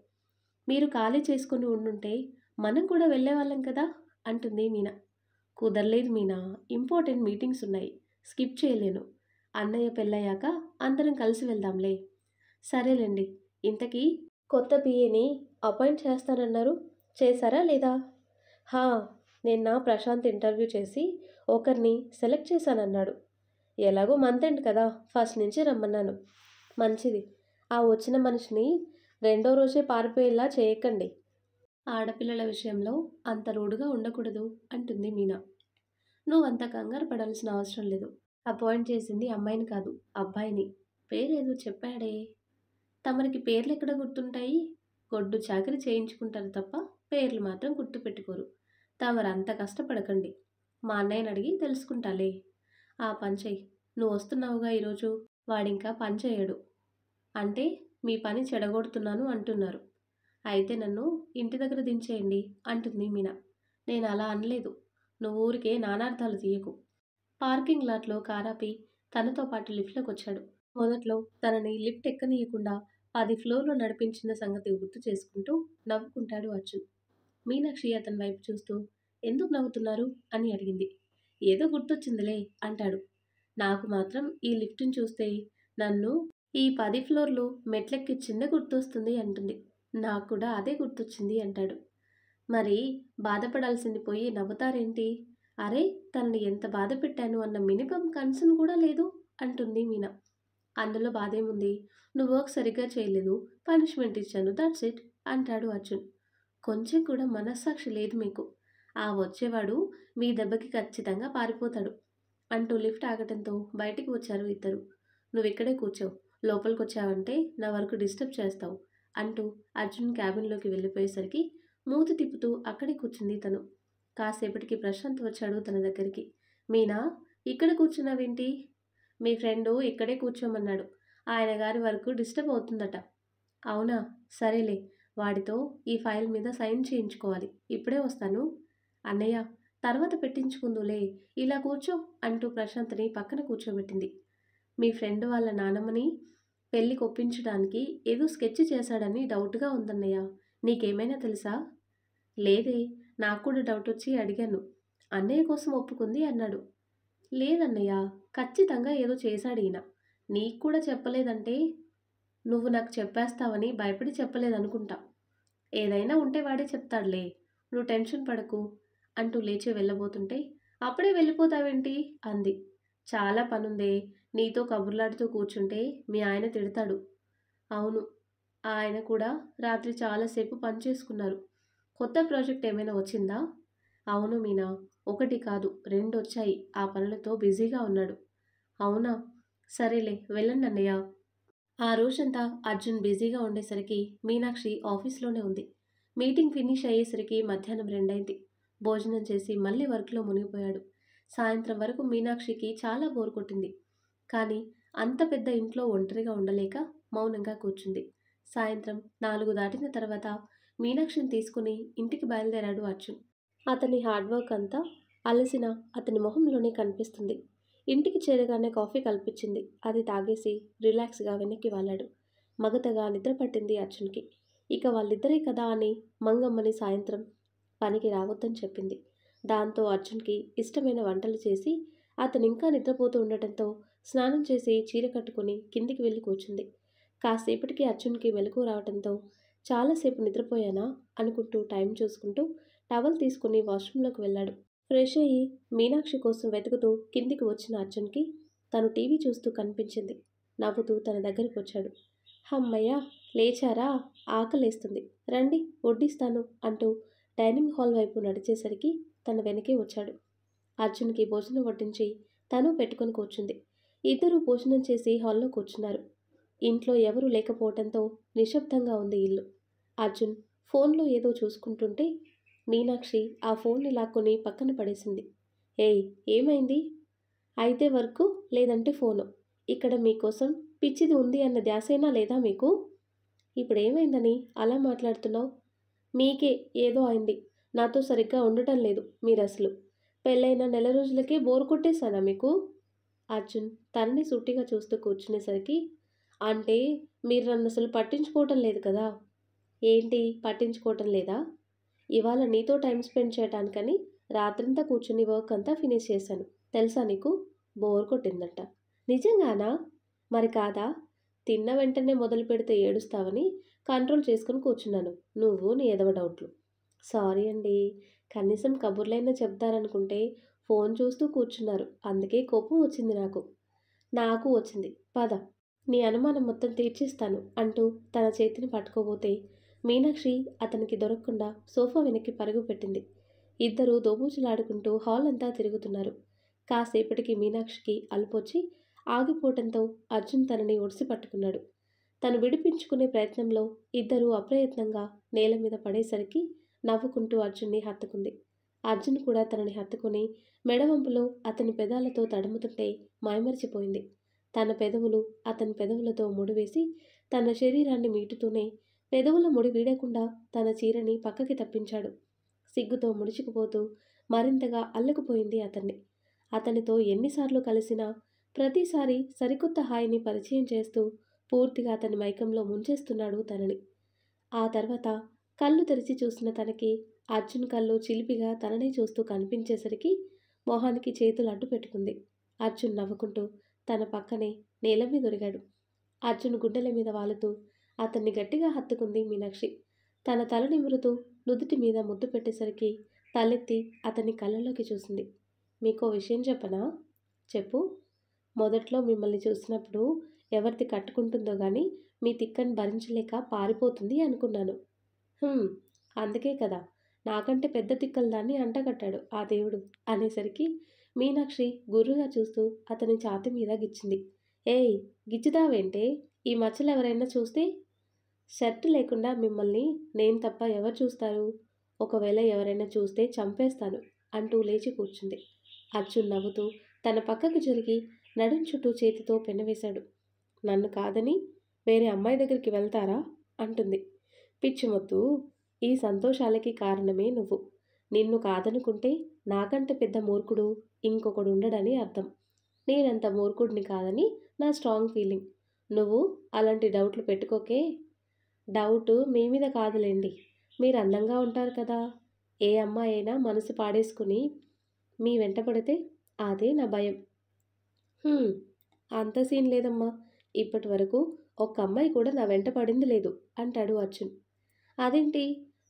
మీరు ఖాళీ చేసుకుని ఉండుంటే మనం కూడా వెళ్ళేవాళ్ళం కదా అంటుంది మీనా. కుదరలేదు మీనా, ఇంపార్టెంట్ మీటింగ్స్ ఉన్నాయి, స్కిప్ చేయలేను. అన్నయ్య పెళ్ళయ్యాక అందరం కలిసి వెళ్దాంలే. సరేలేండి. ఇంతకీ కొత్త పిఏని అపాయింట్ చేస్తానన్నారు, చేశారా లేదా? హా, నిన్న ప్రశాంత్ ఇంటర్వ్యూ చేసి ఒకరిని సెలెక్ట్ చేశానన్నాడు. ఎలాగో మంత్ ఎండ్ కదా, ఫస్ట్ నుంచి రమ్మన్నాను. మంచిది. ఆ వచ్చిన మనిషిని రెండో రోజే పారిపోయేలా చేయకండి. ఆడపిల్లల విషయంలో అంత రూడుగా ఉండకూడదు అంటుంది మీనా. నువ్వంత కంగారు పడాల్సిన అవసరం లేదు. అపాయింట్ చేసింది అమ్మాయిని కాదు, అబ్బాయిని. పేరేదో చెప్పాడే. తమరికి పేర్లెక్కడ గుర్తుంటాయి? గొడ్డు చాకిరీ చేయించుకుంటారు తప్ప పేర్లు మాత్రం గుర్తుపెట్టుకోరు. తమరంత కష్టపడకండి. మా అన్నయ్యని అడిగి తెలుసుకుంటాలే. ఆ పని చెయ్యి. నువ్వు వస్తున్నావుగా ఈరోజు. వాడింకా పని చేయడు. అంటే మీ పని చెడగొడుతున్నాను అంటున్నారు. అయితే నన్ను ఇంటి దగ్గర దించేయండి అంటుంది మీనా. నేను అలా అనలేదు. నువ్వు ఊరికే నానార్థాలు తీయకు. పార్కింగ్ లాట్లో కారాపి తనతో పాటు లిఫ్ట్లోకి వచ్చాడు. మొదట్లో తనని లిఫ్ట్ ఎక్కనీయకుండా 10 ఫ్లోర్లు నడిపించిన సంగతి గుర్తు చేసుకుంటూ నవ్వుకుంటాడు అర్జున్. మీనాక్షి అతని వైపు చూస్తూ ఎందుకు నవ్వుతున్నారు అని అడిగింది. ఏదో గుర్తొచ్చిందిలే అంటాడు. నాకు మాత్రం ఈ లిఫ్ట్ని చూస్తే నన్ను ఈ 10 ఫ్లోర్లు మెట్లెక్కిచ్చిందే గుర్తొస్తుంది అంటుంది. నాకు కూడా అదే గుర్తొచ్చింది అంటాడు. మరి బాధపడాల్సింది పోయి నవ్వుతారేంటి? అరే, తనని ఎంత బాధ పెట్టాను అన్న మినిమం కన్సర్న్ కూడా లేదు అంటుంది మీనా. అందులో బాధేముంది? నువ్వు వర్క్ సరిగ్గా చేయలేదు, పనిష్మెంట్ ఇచ్చాను, దట్స్ ఇట్ అంటాడు అర్జున్. కొంచెం కూడా మనస్సాక్షి లేదు మీకు. ఆ వచ్చేవాడు మీ దెబ్బకి ఖచ్చితంగా పారిపోతాడు అంటూ లిఫ్ట్ ఆగటంతో బయటికి వచ్చారు ఇద్దరు. నువ్విక్కడే కూర్చో, లోపలికొచ్చావంటే నా వరకు డిస్టర్బ్ చేస్తావు అంటూ అర్జున్ క్యాబిన్లోకి వెళ్ళిపోయేసరికి మూతి తిప్పుతూ అక్కడే కూర్చుంది తను. కాసేపటికి ప్రశాంత్ వచ్చాడు తన దగ్గరికి. మీనా, ఇక్కడ కూర్చున్నావేంటి? మీ ఫ్రెండు ఇక్కడే కూర్చోమన్నాడు. ఆయన గారి వరకు డిస్టర్బ్ అవుతుందట. అవునా? సరేలే. వాడితో ఈ ఫైల్ మీద సైన్ చేయించుకోవాలి. ఇప్పుడే వస్తాను. అన్నయ్య, తర్వాత పెట్టించుకుందులే. ఇలా కూర్చో అంటూ ప్రశాంత్ని పక్కన కూర్చోబెట్టింది. మీ ఫ్రెండ్ వాళ్ళ నానమ్మని పెళ్ళికి ఒప్పించడానికి ఏదో స్కెచ్ చేశాడని డౌట్గా ఉందన్నయ్య. నీకేమైనా తెలుసా? లేదే. నాకు కూడా డౌట్ వచ్చి అడిగాను. అన్నయ్య కోసం ఒప్పుకుంది అన్నాడు. లేదన్నయ్య, ఖచ్చితంగా ఏదో చేశాడీయన. నీకు కూడా చెప్పలేదంటే నువ్వు నాకు చెప్పేస్తావని భయపడి చెప్పలేదనుకుంటా. ఏదైనా ఉంటే వాడే చెప్తాడులే. నువ్వు టెన్షన్ పడకు అంటూ లేచి వెళ్ళబోతుంటే, అప్పుడే వెళ్ళిపోతావేంటి అంది. చాలా పనుందే. నీతో కబుర్లాడుతూ కూర్చుంటే మీ ఆయన తిడతాడు. అవును. ఆయన కూడా రాత్రి చాలాసేపు పని చేసుకున్నారు. కొత్త ప్రాజెక్ట్ ఏమైనా వచ్చిందా? అవును మీనా. ఒకటి కాదు, రెండొచ్చాయి. ఆ పనులతో బిజీగా ఉన్నాడు. అవునా? సరేలే వెళ్ళండన్నయ్య. ఆ రోజంతా అర్జున్ బిజీగా ఉండేసరికి మీనాక్షి ఆఫీస్లోనే ఉంది. మీటింగ్ ఫినిష్ అయ్యేసరికి మధ్యాహ్నం 2 భోజనం చేసి మళ్ళీ వర్క్లో మునిగిపోయాడు. సాయంత్రం వరకు మీనాక్షికి చాలా బోర్ కొట్టింది. కానీ అంత పెద్ద ఇంట్లో ఒంటరిగా ఉండలేక మౌనంగా కూర్చుంది. సాయంత్రం 4 దాటిన తర్వాత మీనాక్షిని తీసుకుని ఇంటికి బయలుదేరాడు అర్జున్. అతని హార్డ్ వర్క్ అంతా అలసిన అతని మొహంలోనే కనిపిస్తుంది. ఇంటికి చేరగానే కాఫీ కల్పించింది. అది తాగేసి రిలాక్స్గా వెనక్కి వాలాడు. మగతగా నిద్ర పట్టింది అర్జున్కి. ఇక వాళ్ళిద్దరే కదా అని మంగమ్మని సాయంత్రం పనికి రావద్దని చెప్పింది. దాంతో అర్జున్కి ఇష్టమైన వంటలు చేసి అతనింకా నిద్రపోతూ ఉండటంతో స్నానం చేసి చీర కట్టుకుని కిందికి వెళ్ళి కూర్చుంది. కాసేపటికి అర్జున్కి మెలకువ రావటంతో చాలాసేపు నిద్రపోయానా అనుకుంటూ టైం చూసుకుంటూ టవల్ తీసుకుని వాష్రూంలోకి వెళ్ళాడు. ఫ్రెష్ అయ్యి మీనాక్షి కోసం వెతుకుతూ కిందికి వచ్చిన అర్జున్కి తను టీవీ చూస్తూ కనిపించింది. నవ్వుతూ తన దగ్గరికి వచ్చాడు. హమ్మయ్య, లేచారా? ఆకలేస్తుంది, రండి వడ్డిస్తాను అంటూ డైనింగ్ హాల్ వైపు నడిచేసరికి తన వెనకే వచ్చాడు. అర్జున్కి భోజనం వడ్డించి తను పెట్టుకుని కూర్చుంది. ఇద్దరూ భోజనం చేసి హాల్లో కూర్చున్నారు. ఇంట్లో ఎవరూ లేకపోవడంతో నిశ్శబ్దంగా ఉంది ఇల్లు. అర్జున్ ఫోన్లో ఏదో చూసుకుంటుంటే మీనాక్షి ఆ ఫోన్ని లాక్కొని పక్కన పడేసింది. ఏయ్, ఏమైంది? అయితే వర్కు, లేదంటే ఫోను. ఇక్కడ మీకోసం పిచ్చిది ఉంది అన్న ధ్యాసేనా లేదా మీకు? ఇప్పుడేమైందని అలా మాట్లాడుతున్నావు? మీకే ఏదో అయింది. నాతో సరిగ్గా ఉండటం లేదు మీరసలు. పెళ్ళైన నెల రోజులకే బోర్ కొట్టేశానా మీకు? అర్జున్ తనని సూటిగా చూస్తూ కూర్చునేసరికి, అంటే మీరు నన్నసలు పట్టించుకోవటం లేదు కదా? ఏంటి పట్టించుకోవటం లేదా? ఇవాళ నీతో టైం స్పెండ్ చేయటానికని రాత్రంతా కూర్చుని వర్క్ అంతా ఫినిష్ చేశాను. తెలుసా నీకు? బోర్ కొట్టిందంట. నిజంగానా? మరి కాదా? తిన్న వెంటనే మొదలు పెడితే ఏడుస్తావని కంట్రోల్ చేసుకుని కూర్చున్నాను. నువ్వు నీ ఎదవ డౌట్లు. సారీ అండి. కనీసం కబుర్లైనా చెప్తారనుకుంటే ఫోన్ చూస్తూ కూర్చున్నారు. అందుకే కోపం వచ్చింది నాకు. నాకు వచ్చింది. పద, నీ అనుమానం మొత్తం తీర్చేస్తాను అంటూ తన చేతిని పట్టుకోబోతే మీనాక్షి అతనికి దొరకకుండా సోఫా వెనక్కి పరుగు పెట్టింది. ఇద్దరూ దోబూచులాడుకుంటూ హాల్ అంతా తిరుగుతున్నారు. కాసేపటికి మీనాక్షికి అలుపొచ్చి ఆగిపోవటంతో అర్జున్ తనని ఒడిసి పట్టుకున్నాడు. తను విడిపించుకునే ప్రయత్నంలో ఇద్దరూ అప్రయత్నంగా నేల మీద పడేసరికి నవ్వుకుంటూ అర్జున్ని హత్తుకుంది. అర్జున్ కూడా తనని హత్తుకుని మెడవంపులో అతని పెదాలతో తడుముతుంటే మైమరిచిపోయింది. తన పెదవులు అతని పెదవులతో ముడివేసి తన శరీరాన్ని మీటుతూనే పెదవుల ముడి వీడకుండా తన చీరని పక్కకి తప్పించాడు. సిగ్గుతో ముడుచుకుపోతూ మరింతగా అల్లుకుపోయింది అతన్ని. అతనితో ఎన్నిసార్లు కలిసినా ప్రతిసారి సరికొత్త హాయిని పరిచయం చేస్తూ పూర్తిగా అతని మైకంలో ముంచేస్తున్నాడు తనని. ఆ తర్వాత కళ్ళు తెరిచి చూసిన తనకి అర్జున్ కళ్ళు చిలిపిగా తననే చూస్తూ కనిపించేసరికి మొహానికి చేతులు అడ్డు పెట్టుకుంది. అర్జున్ నవ్వుకుంటూ తన పక్కనే నేల మీద ఒరిగాడు. అర్జున్ గుండెల మీద వాలుతూ అతన్ని గట్టిగా హత్తుకుంది మీనాక్షి. తన తల నిమురుతూ నుదుటి మీద ముద్దు పెట్టేసరికి తలెత్తి అతని కళ్ళలోకి చూసింది. మీకో విషయం చెప్పనా? చెప్పు. మొదట్లో మిమ్మల్ని చూసినప్పుడు ఎవరిది కట్టుకుంటుందో గాని మీ తిక్కని భరించలేక పారిపోతుంది అనుకున్నాను. హుమ్, అందుకే కదా నాకంటే పెద్ద తిక్కల దాన్ని అంటగట్టాడు ఆ దేవుడు అనేసరికి మీనాక్షి గుర్రుగా చూస్తూ అతని ఛాతీ మీద గిచ్చింది. ఏయ్, గిచ్చుతావేంటే? ఈ మచ్చలు ఎవరైనా చూస్తే? షర్టు లేకుండా మిమ్మల్ని నేను తప్ప ఎవరు చూస్తారు? ఒకవేళ ఎవరైనా చూస్తే చంపేస్తాను అంటూ లేచి కూర్చుంది. అర్జున్ నవ్వుతూ తన పక్కకు జరిగి నడుం చుట్టూ చేతితో పెనవేశాడు. నన్ను కాదని వేరే అమ్మాయి దగ్గరికి వెళ్తారా అంటుంది. పిచ్చిమొద్దు, ఈ సంతోషాలకి కారణమే నువ్వు. నిన్ను కాదనుకుంటే నాకంటే పెద్ద మూర్ఖుడు ఇంకొకడు ఉండడని అర్థం. నేనంత మూర్ఖుడిని కాదని నా స్ట్రాంగ్ ఫీలింగ్. నువ్వు అలాంటి డౌట్లు పెట్టుకోకే. డౌటు మీ మీద కాదులేండి. మీరు అందంగా ఉంటారు కదా. ఏ అమ్మాయి అయినా మనసు పాడేసుకుని మీ వెంట పడితే అదే నా భయం. హ్మ్. అంత సీన్ లేదమ్మా. ఇప్పటి వరకు ఒక్క అమ్మాయి కూడా నా వెంట పడింది లేదు అంటాడు అర్జున్. అదేంటి?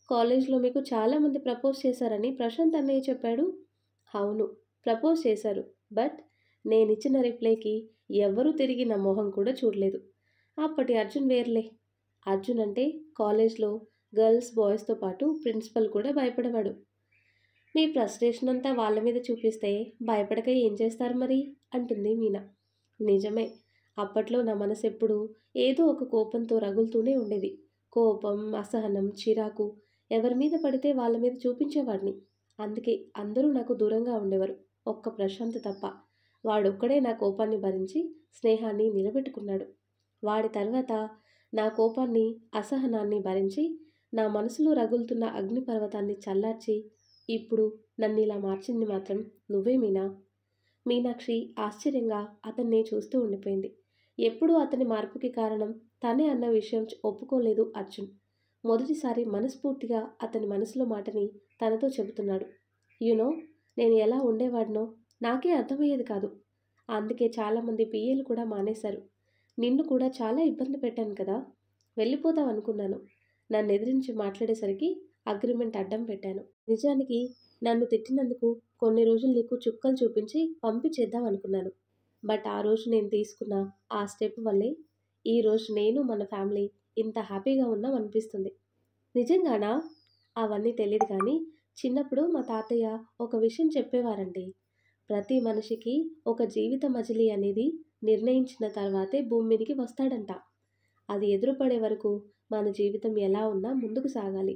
కాలేజ్‌లో మీకు చాలామంది ప్రపోజ్ చేశారని ప్రశాంత్ అన్నయ్య చెప్పాడు. అవును. ప్రపోజ్ చేశారు. బట్ నేనిచ్చిన రిప్లైకి ఎవ్వరూ తిరిగి నా మొహం కూడా చూడలేదు. అప్పటి అర్జున్ వేరులే. అర్జున్ అంటే కాలేజ్‌లో గర్ల్స్, బాయ్స్‌తో పాటు ప్రిన్సిపల్ కూడా భయపడేవాడు. మీ ఫ్రస్ట్రేషన్ అంతా వాళ్ళ మీద చూపిస్తే భయపడక ఏం చేస్తారు మరి? అంటుంది మీనా. నిజమే. అప్పట్లో నా మనసెప్పుడూ ఏదో ఒక కోపంతో రగులుతూనే ఉండేది. కోపం, అసహనం, చిరాకు ఎవరి మీద పడితే వాళ్ళ మీద చూపించేవాడిని. అందుకే అందరూ నాకు దూరంగా ఉండేవారు. ఒక్క ప్రశాంత్ తప్ప. వాడొక్కడే నా కోపాన్ని భరించి స్నేహాన్ని నిలబెట్టుకున్నాడు. వాడి తర్వాత నా కోపాన్ని, అసహనాన్ని భరించి నా మనసులో రగులుతున్న అగ్నిపర్వతాన్ని చల్లార్చి ఇప్పుడు నన్నిలా మార్చింది మాత్రం నువ్వే మీనా. మీనాక్షి ఆశ్చర్యంగా అతన్నే చూస్తూ ఉండిపోయింది. ఎప్పుడూ అతని మార్పుకి కారణం తనే అన్న విషయం ఒప్పుకోలేదు అర్జున్. మొదటిసారి మనస్ఫూర్తిగా అతని మనసులో మాటని తనతో చెబుతున్నాడు. యునో నేను ఎలా ఉండేవాడినో నాకే అర్థమయ్యేది కాదు. అందుకే చాలామంది పిఏలు కూడా మానేశారు. నిన్ను కూడా చాలా ఇబ్బంది పెట్టాను కదా! వెళ్ళిపోతావనుకున్నాను. నన్నెదిరించి మాట్లాడేసరికి అగ్రిమెంట్ అడ్డం పెట్టాను. నిజానికి నన్ను తిట్టినందుకు కొన్ని రోజులు నీకు చుక్కలు చూపించి పంపించేద్దాం అనుకున్నాను. బట్ ఆ రోజు నేను తీసుకున్న ఆ స్టెప్ వల్లే ఈరోజు నేను మన ఫ్యామిలీ ఇంత హ్యాపీగా ఉన్నాం అనిపిస్తుంది. నిజంగానా? అవన్నీ తెలీదు కానీ చిన్నప్పుడు మా తాతయ్య ఒక విషయం చెప్పేవారండి. ప్రతి మనిషికి ఒక జీవిత మజిలీ అనేది నిర్ణయించిన తర్వాతే భూమి మీదికి వస్తాడంట. అది ఎదురుపడే వరకు మన జీవితం ఎలా ఉన్నా ముందుకు సాగాలి.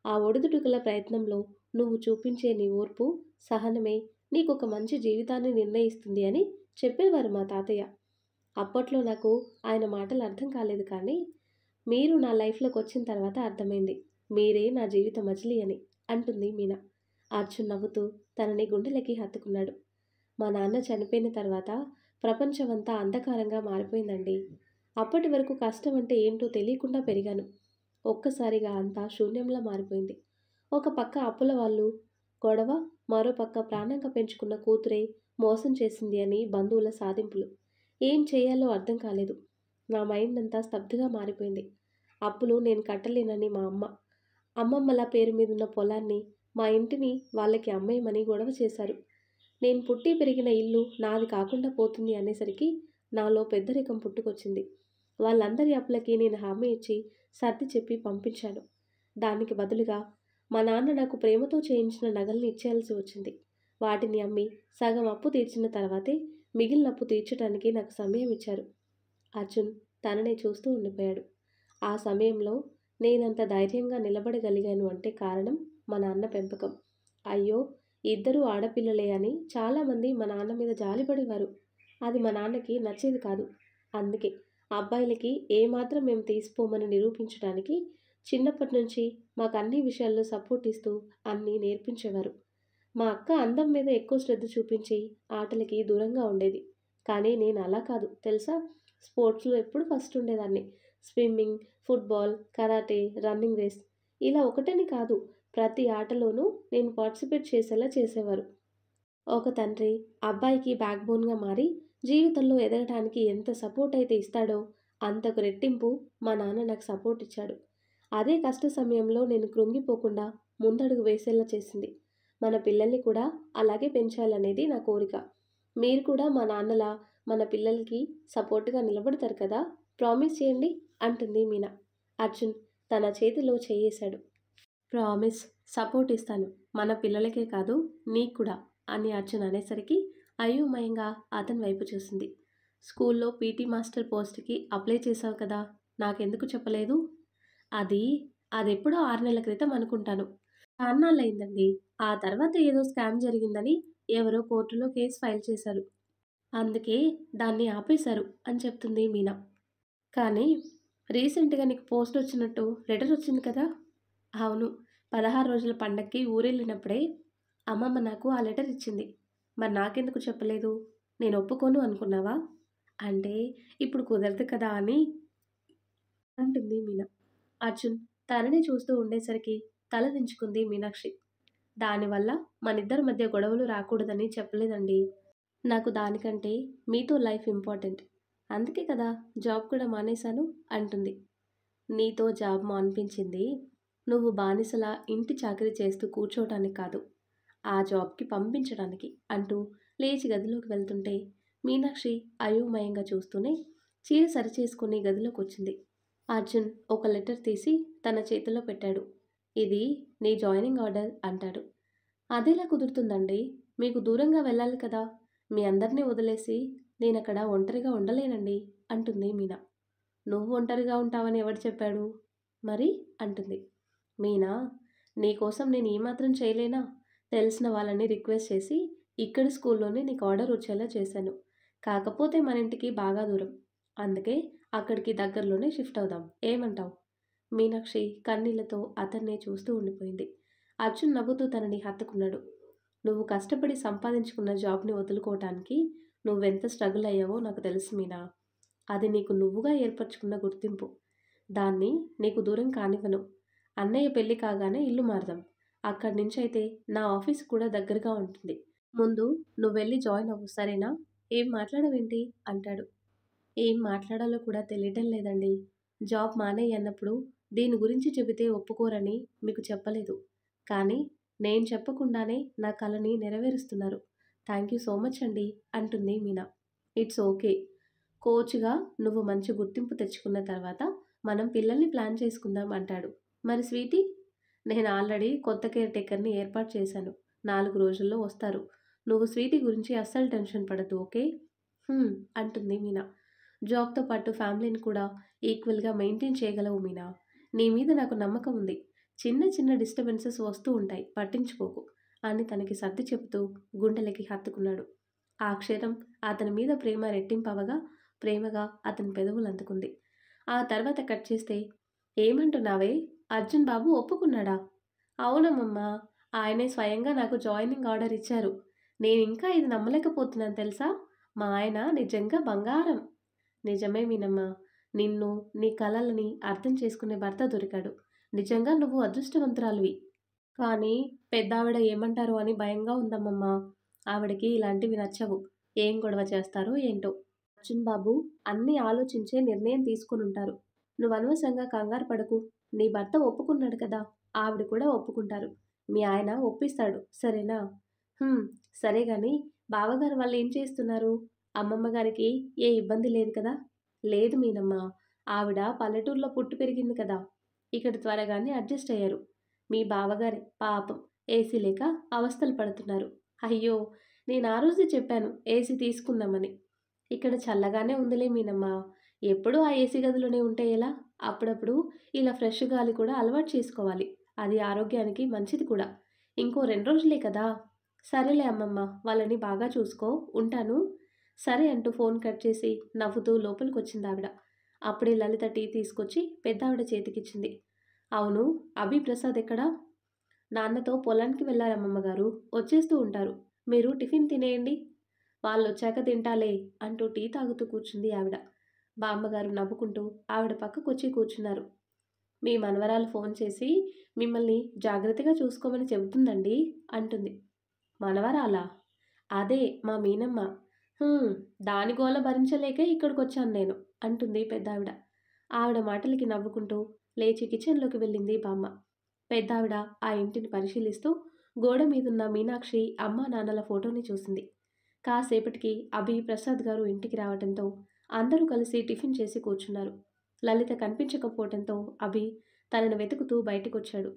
ఆ ఒడిదుడుకుల ప్రయత్నంలో నువ్వు చూపించే నీ ఓర్పు, సహనమే నీకొక మంచి జీవితాన్ని నిర్ణయిస్తుంది అని చెప్పేవారు మా తాతయ్య. అప్పట్లో నాకు ఆయన మాటలు అర్థం కాలేదు కానీ, మీరు నా లైఫ్‌లోకొచ్చిన తర్వాత అర్థమైంది. మీరే నా జీవిత మజిలీ అని అంటుంది మీనా. అర్జున్ నవ్వుతూ తనని గుండెలకి హత్తుకున్నాడు. మా నాన్న చనిపోయిన తర్వాత ప్రపంచమంతా అంధకారంగా మారిపోయిందండి. అప్పటి వరకు కష్టం అంటే ఏంటో తెలియకుండా పెరిగాను. ఒక్కసారిగా అంతా శూన్యంలా మారిపోయింది. ఒక పక్క అప్పుల వాళ్ళు గొడవ, మరో పక్క ప్రాణంగా పెంచుకున్న కూతురే మోసం చేసింది అని బంధువుల సాధింపులు. ఏం చేయాలో అర్థం కాలేదు. నా మైండ్ అంతా స్తబ్దుగా మారిపోయింది. అప్పులు నేను కట్టలేనని మా అమ్మ, అమ్మమ్మల పేరు మీదున్న పొలాన్ని, మా ఇంటిని వాళ్ళకి అమ్మేయమని గొడవ చేశారు. నేను పుట్టి పెరిగిన ఇల్లు నాది కాకుండా పోతుంది అనేసరికి నాలో పెద్దరికం పుట్టుకొచ్చింది. వాళ్ళందరి అప్పులకి నేను హామీ ఇచ్చి సర్ది చెప్పి పంపించాను. దానికి బదులుగా మా నాన్న నాకు ప్రేమతో చేయించిన నగల్ని ఇచ్చేయాల్సి వచ్చింది. వాటిని అమ్మి సగం అప్పు తీర్చిన తర్వాతే మిగిలిన అప్పు తీర్చడానికి నాకు సమయం ఇచ్చారు. అర్జున్ తననే చూస్తూ ఉండిపోయాడు. ఆ సమయంలో నేనంత ధైర్యంగా నిలబడగలిగాను అంటే కారణం మా నాన్న పెంపకం. అయ్యో! ఇద్దరూ ఆడపిల్లలే అని చాలామంది మా నాన్న మీద జాలిపడేవారు. అది మా నాన్నకి నచ్చేది కాదు. అందుకే అబ్బాయిలకి ఏమాత్రం మేము తీసిపోమని నిరూపించడానికి చిన్నప్పటి నుంచి మాకు అన్ని విషయాల్లో సపోర్ట్ ఇస్తూ అన్నీ నేర్పించేవారు. మా అక్క అందం మీద ఎక్కువ శ్రద్ధ చూపించి ఆటలకి దూరంగా ఉండేది. కానీ నేను అలా కాదు తెలుసా? స్పోర్ట్స్‌లో ఎప్పుడు ఫస్ట్ ఉండేదాన్ని. Swimming, football, karate, running race ఇలా ఒకటని కాదు. ప్రతి ఆటలోనూ నేను పార్టిసిపేట్ చేసేలా చేసేవారు. ఒక తండ్రి అబ్బాయికి బ్యాక్‌బోన్‌గా మారి జీవితంలో ఎదగటానికి ఎంత సపోర్ట్ అయితే ఇస్తాడో అంతకు రెట్టింపు మా నాన్న నాకు సపోర్ట్ ఇచ్చాడు. అదే కష్ట సమయంలో నేను కృంగిపోకుండా ముందడుగు వేసేలా చేసింది. మన పిల్లల్ని కూడా అలాగే పెంచాలనేది నా కోరిక. మీరు కూడా మా నాన్నలా మన పిల్లలకి సపోర్ట్‌గా నిలబడతారు కదా! ప్రామిస్ చేయండి అంటుంది మీనా. అర్జున్ తన చేతిలో చెయ్యేశాడు. ప్రామిస్. సపోర్ట్ ఇస్తాను. మన పిల్లలకే కాదు నీకు కూడా అని అర్జున్ అనేసరికి అయోమయంగా అతని వైపు చూసింది. స్కూల్లో పీటీ మాస్టర్ పోస్ట్‌కి అప్లై చేశావు కదా! నాకెందుకు చెప్పలేదు? అది అదెప్పుడో 6 నెలల క్రితం అనుకుంటాను. చాన్నాళ్ళయిందండి. ఆ తర్వాత ఏదో స్కామ్ జరిగిందని ఎవరో కోర్టులో కేస్ ఫైల్ చేశారు. అందుకే దాన్ని ఆపేశారు అని చెప్తుంది మీనా. కానీ రీసెంట్‌గా నీకు పోస్ట్ వచ్చినట్టు లెటర్ వచ్చింది కదా! అవును. 16 రోజుల పండక్కి ఊరెళ్ళినప్పుడే అమ్మమ్మ నాకు ఆ లెటర్ ఇచ్చింది. మరి నాకెందుకు చెప్పలేదు? నేను ఒప్పుకోను అనుకున్నావా? అంటే ఇప్పుడు కుదరదు కదా అని అంటుంది మీనా. అర్జున్ తనని చూస్తూ ఉండేసరికి తల దించుకుంది మీనాక్షి. దానివల్ల మనిద్దరి మధ్య గొడవలు రాకూడదని చెప్పలేదండి. నాకు దానికంటే మీతో లైఫ్ ఇంపార్టెంట్. అందుకే కదా జాబ్ కూడా మానేశాను అంటుంది. నీతో జాబ్ మాన్పించింది నువ్వు బానిసలా ఇంటి చాకరీ చేస్తూ కూర్చోవటానికి కాదు, ఆ జాబ్‌కి పంపించడానికి అంటూ లేచి గదిలోకి వెళ్తుంటే, మీనాక్షి అయోమయంగా చూస్తూనే చీర సరిచేసుకుని గదిలోకొచ్చింది. అర్జున్ ఒక లెటర్ తీసి తన చేతిలో పెట్టాడు. ఇది నీ జాయినింగ్ ఆర్డర్ అంటాడు. అదెలా కుదురుతుందండి? మీకు దూరంగా వెళ్ళాలి కదా! మీ అందరినీ వదిలేసి నేనక్కడ ఒంటరిగా ఉండలేనండి అంటుంది మీనా. నువ్వు ఒంటరిగా ఉంటావని ఎవడు చెప్పాడు? మరి అంటుంది. మీనా, నీకోసం నేను ఏమాత్రం చేయలేనా? తెలిసిన వాళ్ళని రిక్వెస్ట్ చేసి ఇక్కడి స్కూల్లోనే నీకు ఆర్డర్ వచ్చేలా చేశాను. కాకపోతే మన ఇంటికి బాగా దూరం. అందుకే అక్కడికి దగ్గరలోనే షిఫ్ట్ అవుదాం. ఏమంటావ్? మీనాక్షి కన్నీళ్లతో అతన్నే చూస్తూ ఉండిపోయింది. అర్జున్ నవ్వుతూ తనని హత్తుకున్నాడు. నువ్వు కష్టపడి సంపాదించుకున్న జాబ్‌ని వదులుకోవటానికి నువ్వెంత స్ట్రగుల్ అయ్యావో నాకు తెలుసు మీనా. అది నీకు నువ్వుగా ఏర్పరచుకున్న గుర్తింపు. దాన్ని నీకు దూరం కానివ్వను. అన్నయ్య పెళ్లి కాగానే ఇల్లు మారదాం. అక్కడి నుంచయితే నా ఆఫీస్ కూడా దగ్గరగా ఉంటుంది. ముందు నువ్వెళ్ళి జాయిన్ అవ్వు సరేనా? ఏం మాట్లాడవేంటి? అంటాడు. ఏం మాట్లాడాలో కూడా తెలియటం లేదండి. జాబ్ మానేయి అన్నప్పుడు దీని గురించి చెబితే ఒప్పుకోరని మీకు చెప్పలేదు. కానీ నేను చెప్పకుండానే నా కలని నెరవేరుస్తున్నారు. థ్యాంక్ యూ సో మచ్ అండి అంటుంది మీనా. It's okay. కోచ్‌గా నువ్వు మంచి గుర్తింపు తెచ్చుకున్న తర్వాత మనం పిల్లల్ని ప్లాన్ చేసుకుందాం అంటాడు. మరి స్వీటీ? నేను ఆల్రెడీ కొత్త కేర్ టేకర్‌ని ఏర్పాటు చేశాను. 4 రోజుల్లో వస్తారు. నువ్వు స్వీటీ గురించి అస్సలు టెన్షన్ పడొద్దు ఓకే? హ్మ్. అంటుంది మీనా. జాబ్‌తో పాటు ఫ్యామిలీని కూడా ఈక్వల్‌గా మెయింటైన్ చేయగలవు మీనా. నీ మీద నాకు నమ్మకం ఉంది. చిన్న చిన్న డిస్టర్బెన్సెస్ వస్తూ ఉంటాయి. పట్టించుకోకు అని తనకి సర్ది చెబుతూ గుండెలకి హత్తుకున్నాడు. ఆ క్షణం అతని మీద ప్రేమ రెట్టింపవగా ప్రేమగా అతని పెదవులందుకుంది. ఆ తర్వాత కట్ చేస్తే ఏమంటున్నావే? అర్జున్ బాబు ఒప్పుకున్నాడా? అవునమ్మమ్మా! ఆయనే స్వయంగా నాకు జాయినింగ్ ఆర్డర్ ఇచ్చారు. నేనింకా ఇది నమ్మలేకపోతున్నాను తెలుసా? మా ఆయన నిజంగా బంగారం. నిజమే మీనమ్మా. నిన్ను, నీ కలలని అర్థం చేసుకునే భర్త దొరికాడు. నిజంగా నువ్వు అదృష్టవంతురాలివి. కానీ పెద్దావిడ ఏమంటారో అని భయంగా ఉందమ్మమ్మా. ఆవిడకి ఇలాంటివి నచ్చవు. ఏం గొడవ చేస్తారో ఏంటో. అర్జున్ బాబు అన్నీ ఆలోచించే నిర్ణయం తీసుకొనుంటారు. నువ్వనవసరంగా కంగారు పడకు. నీ భర్త ఒప్పుకున్నాడు కదా! ఆవిడ కూడా ఒప్పుకుంటారు. మీ ఆయన ఒప్పిస్తాడు. సరేనా? హ్మ్. సరే గాని బావగారు వాళ్ళేం చేస్తున్నారు? అమ్మమ్మ గారికి ఏ ఇబ్బంది లేదు కదా? లేదు మీనమ్మ. ఆవిడ పల్లెటూరులో పుట్టి పెరిగింది కదా! ఇక్కడ త్వరగానే అడ్జస్ట్ అయ్యారు. మీ బావగారే పాపం ఏసీ లేక అవస్థలు పడుతున్నారు. అయ్యో! నేను ఆ రోజే చెప్పాను ఏసీ తీసుకుందామని. ఇక్కడ చల్లగానే ఉందిలే మీనమ్మ. ఎప్పుడూ ఆ ఏసీ గదిలోనే ఉంటే ఎలా? అప్పుడప్పుడు ఇలా ఫ్రెష్ గాలి కూడా అలవాటు చేసుకోవాలి. అది ఆరోగ్యానికి మంచిది కూడా. ఇంకో 2 రోజులే కదా! సరేలే అమ్మమ్మ. వాళ్ళని బాగా చూసుకో. ఉంటాను. సరే అంటూ ఫోన్ కట్ చేసి నవ్వుతూ లోపలికొచ్చిందావిడ. అప్పుడే లలిత టీ తీసుకొచ్చి పెద్దావిడ చేతికిచ్చింది. అవును. అభి ప్రసాద్ ఎక్కడా? నాన్నతో పొలానికి వెళ్లారమ్మమ్మగారు. వచ్చేస్తూ ఉంటారు. మీరు టిఫిన్ తినేయండి. వాళ్ళొచ్చాక తింటాలే అంటూ టీ తాగుతూ కూర్చుంది ఆవిడ. బామ్మగారు నవ్వుకుంటూ ఆవిడ పక్కకొచ్చి కూర్చున్నారు. మీ మనవరాలు ఫోన్ చేసి మిమ్మల్ని జాగ్రత్తగా చూసుకోమని చెబుతుందండి అంటుంది. మనవరాలా? అదే మా మీనమ్మ. హ్మ్. దాని గోల భరించలేకే ఇక్కడికొచ్చాను నేను అంటుంది పెద్దావిడ. ఆవిడ మాటలకి నవ్వుకుంటూ లేచి కిచెన్‌లోకి వెళ్ళింది బామ్మ. పెద్దావిడ ఆ ఇంటిని పరిశీలిస్తూ గోడ మీదున్న మీనాక్షి అమ్మా నాన్నల ఫోటోని చూసింది. కాసేపటికి అభి, ప్రసాద్ గారు ఇంటికి రావటంతో అందరూ కలిసి టిఫిన్ చేసి కూర్చున్నారు. లలిత కనిపించకపోవటంతో అభి తనను వెతుకుతూ బయటికొచ్చాడు.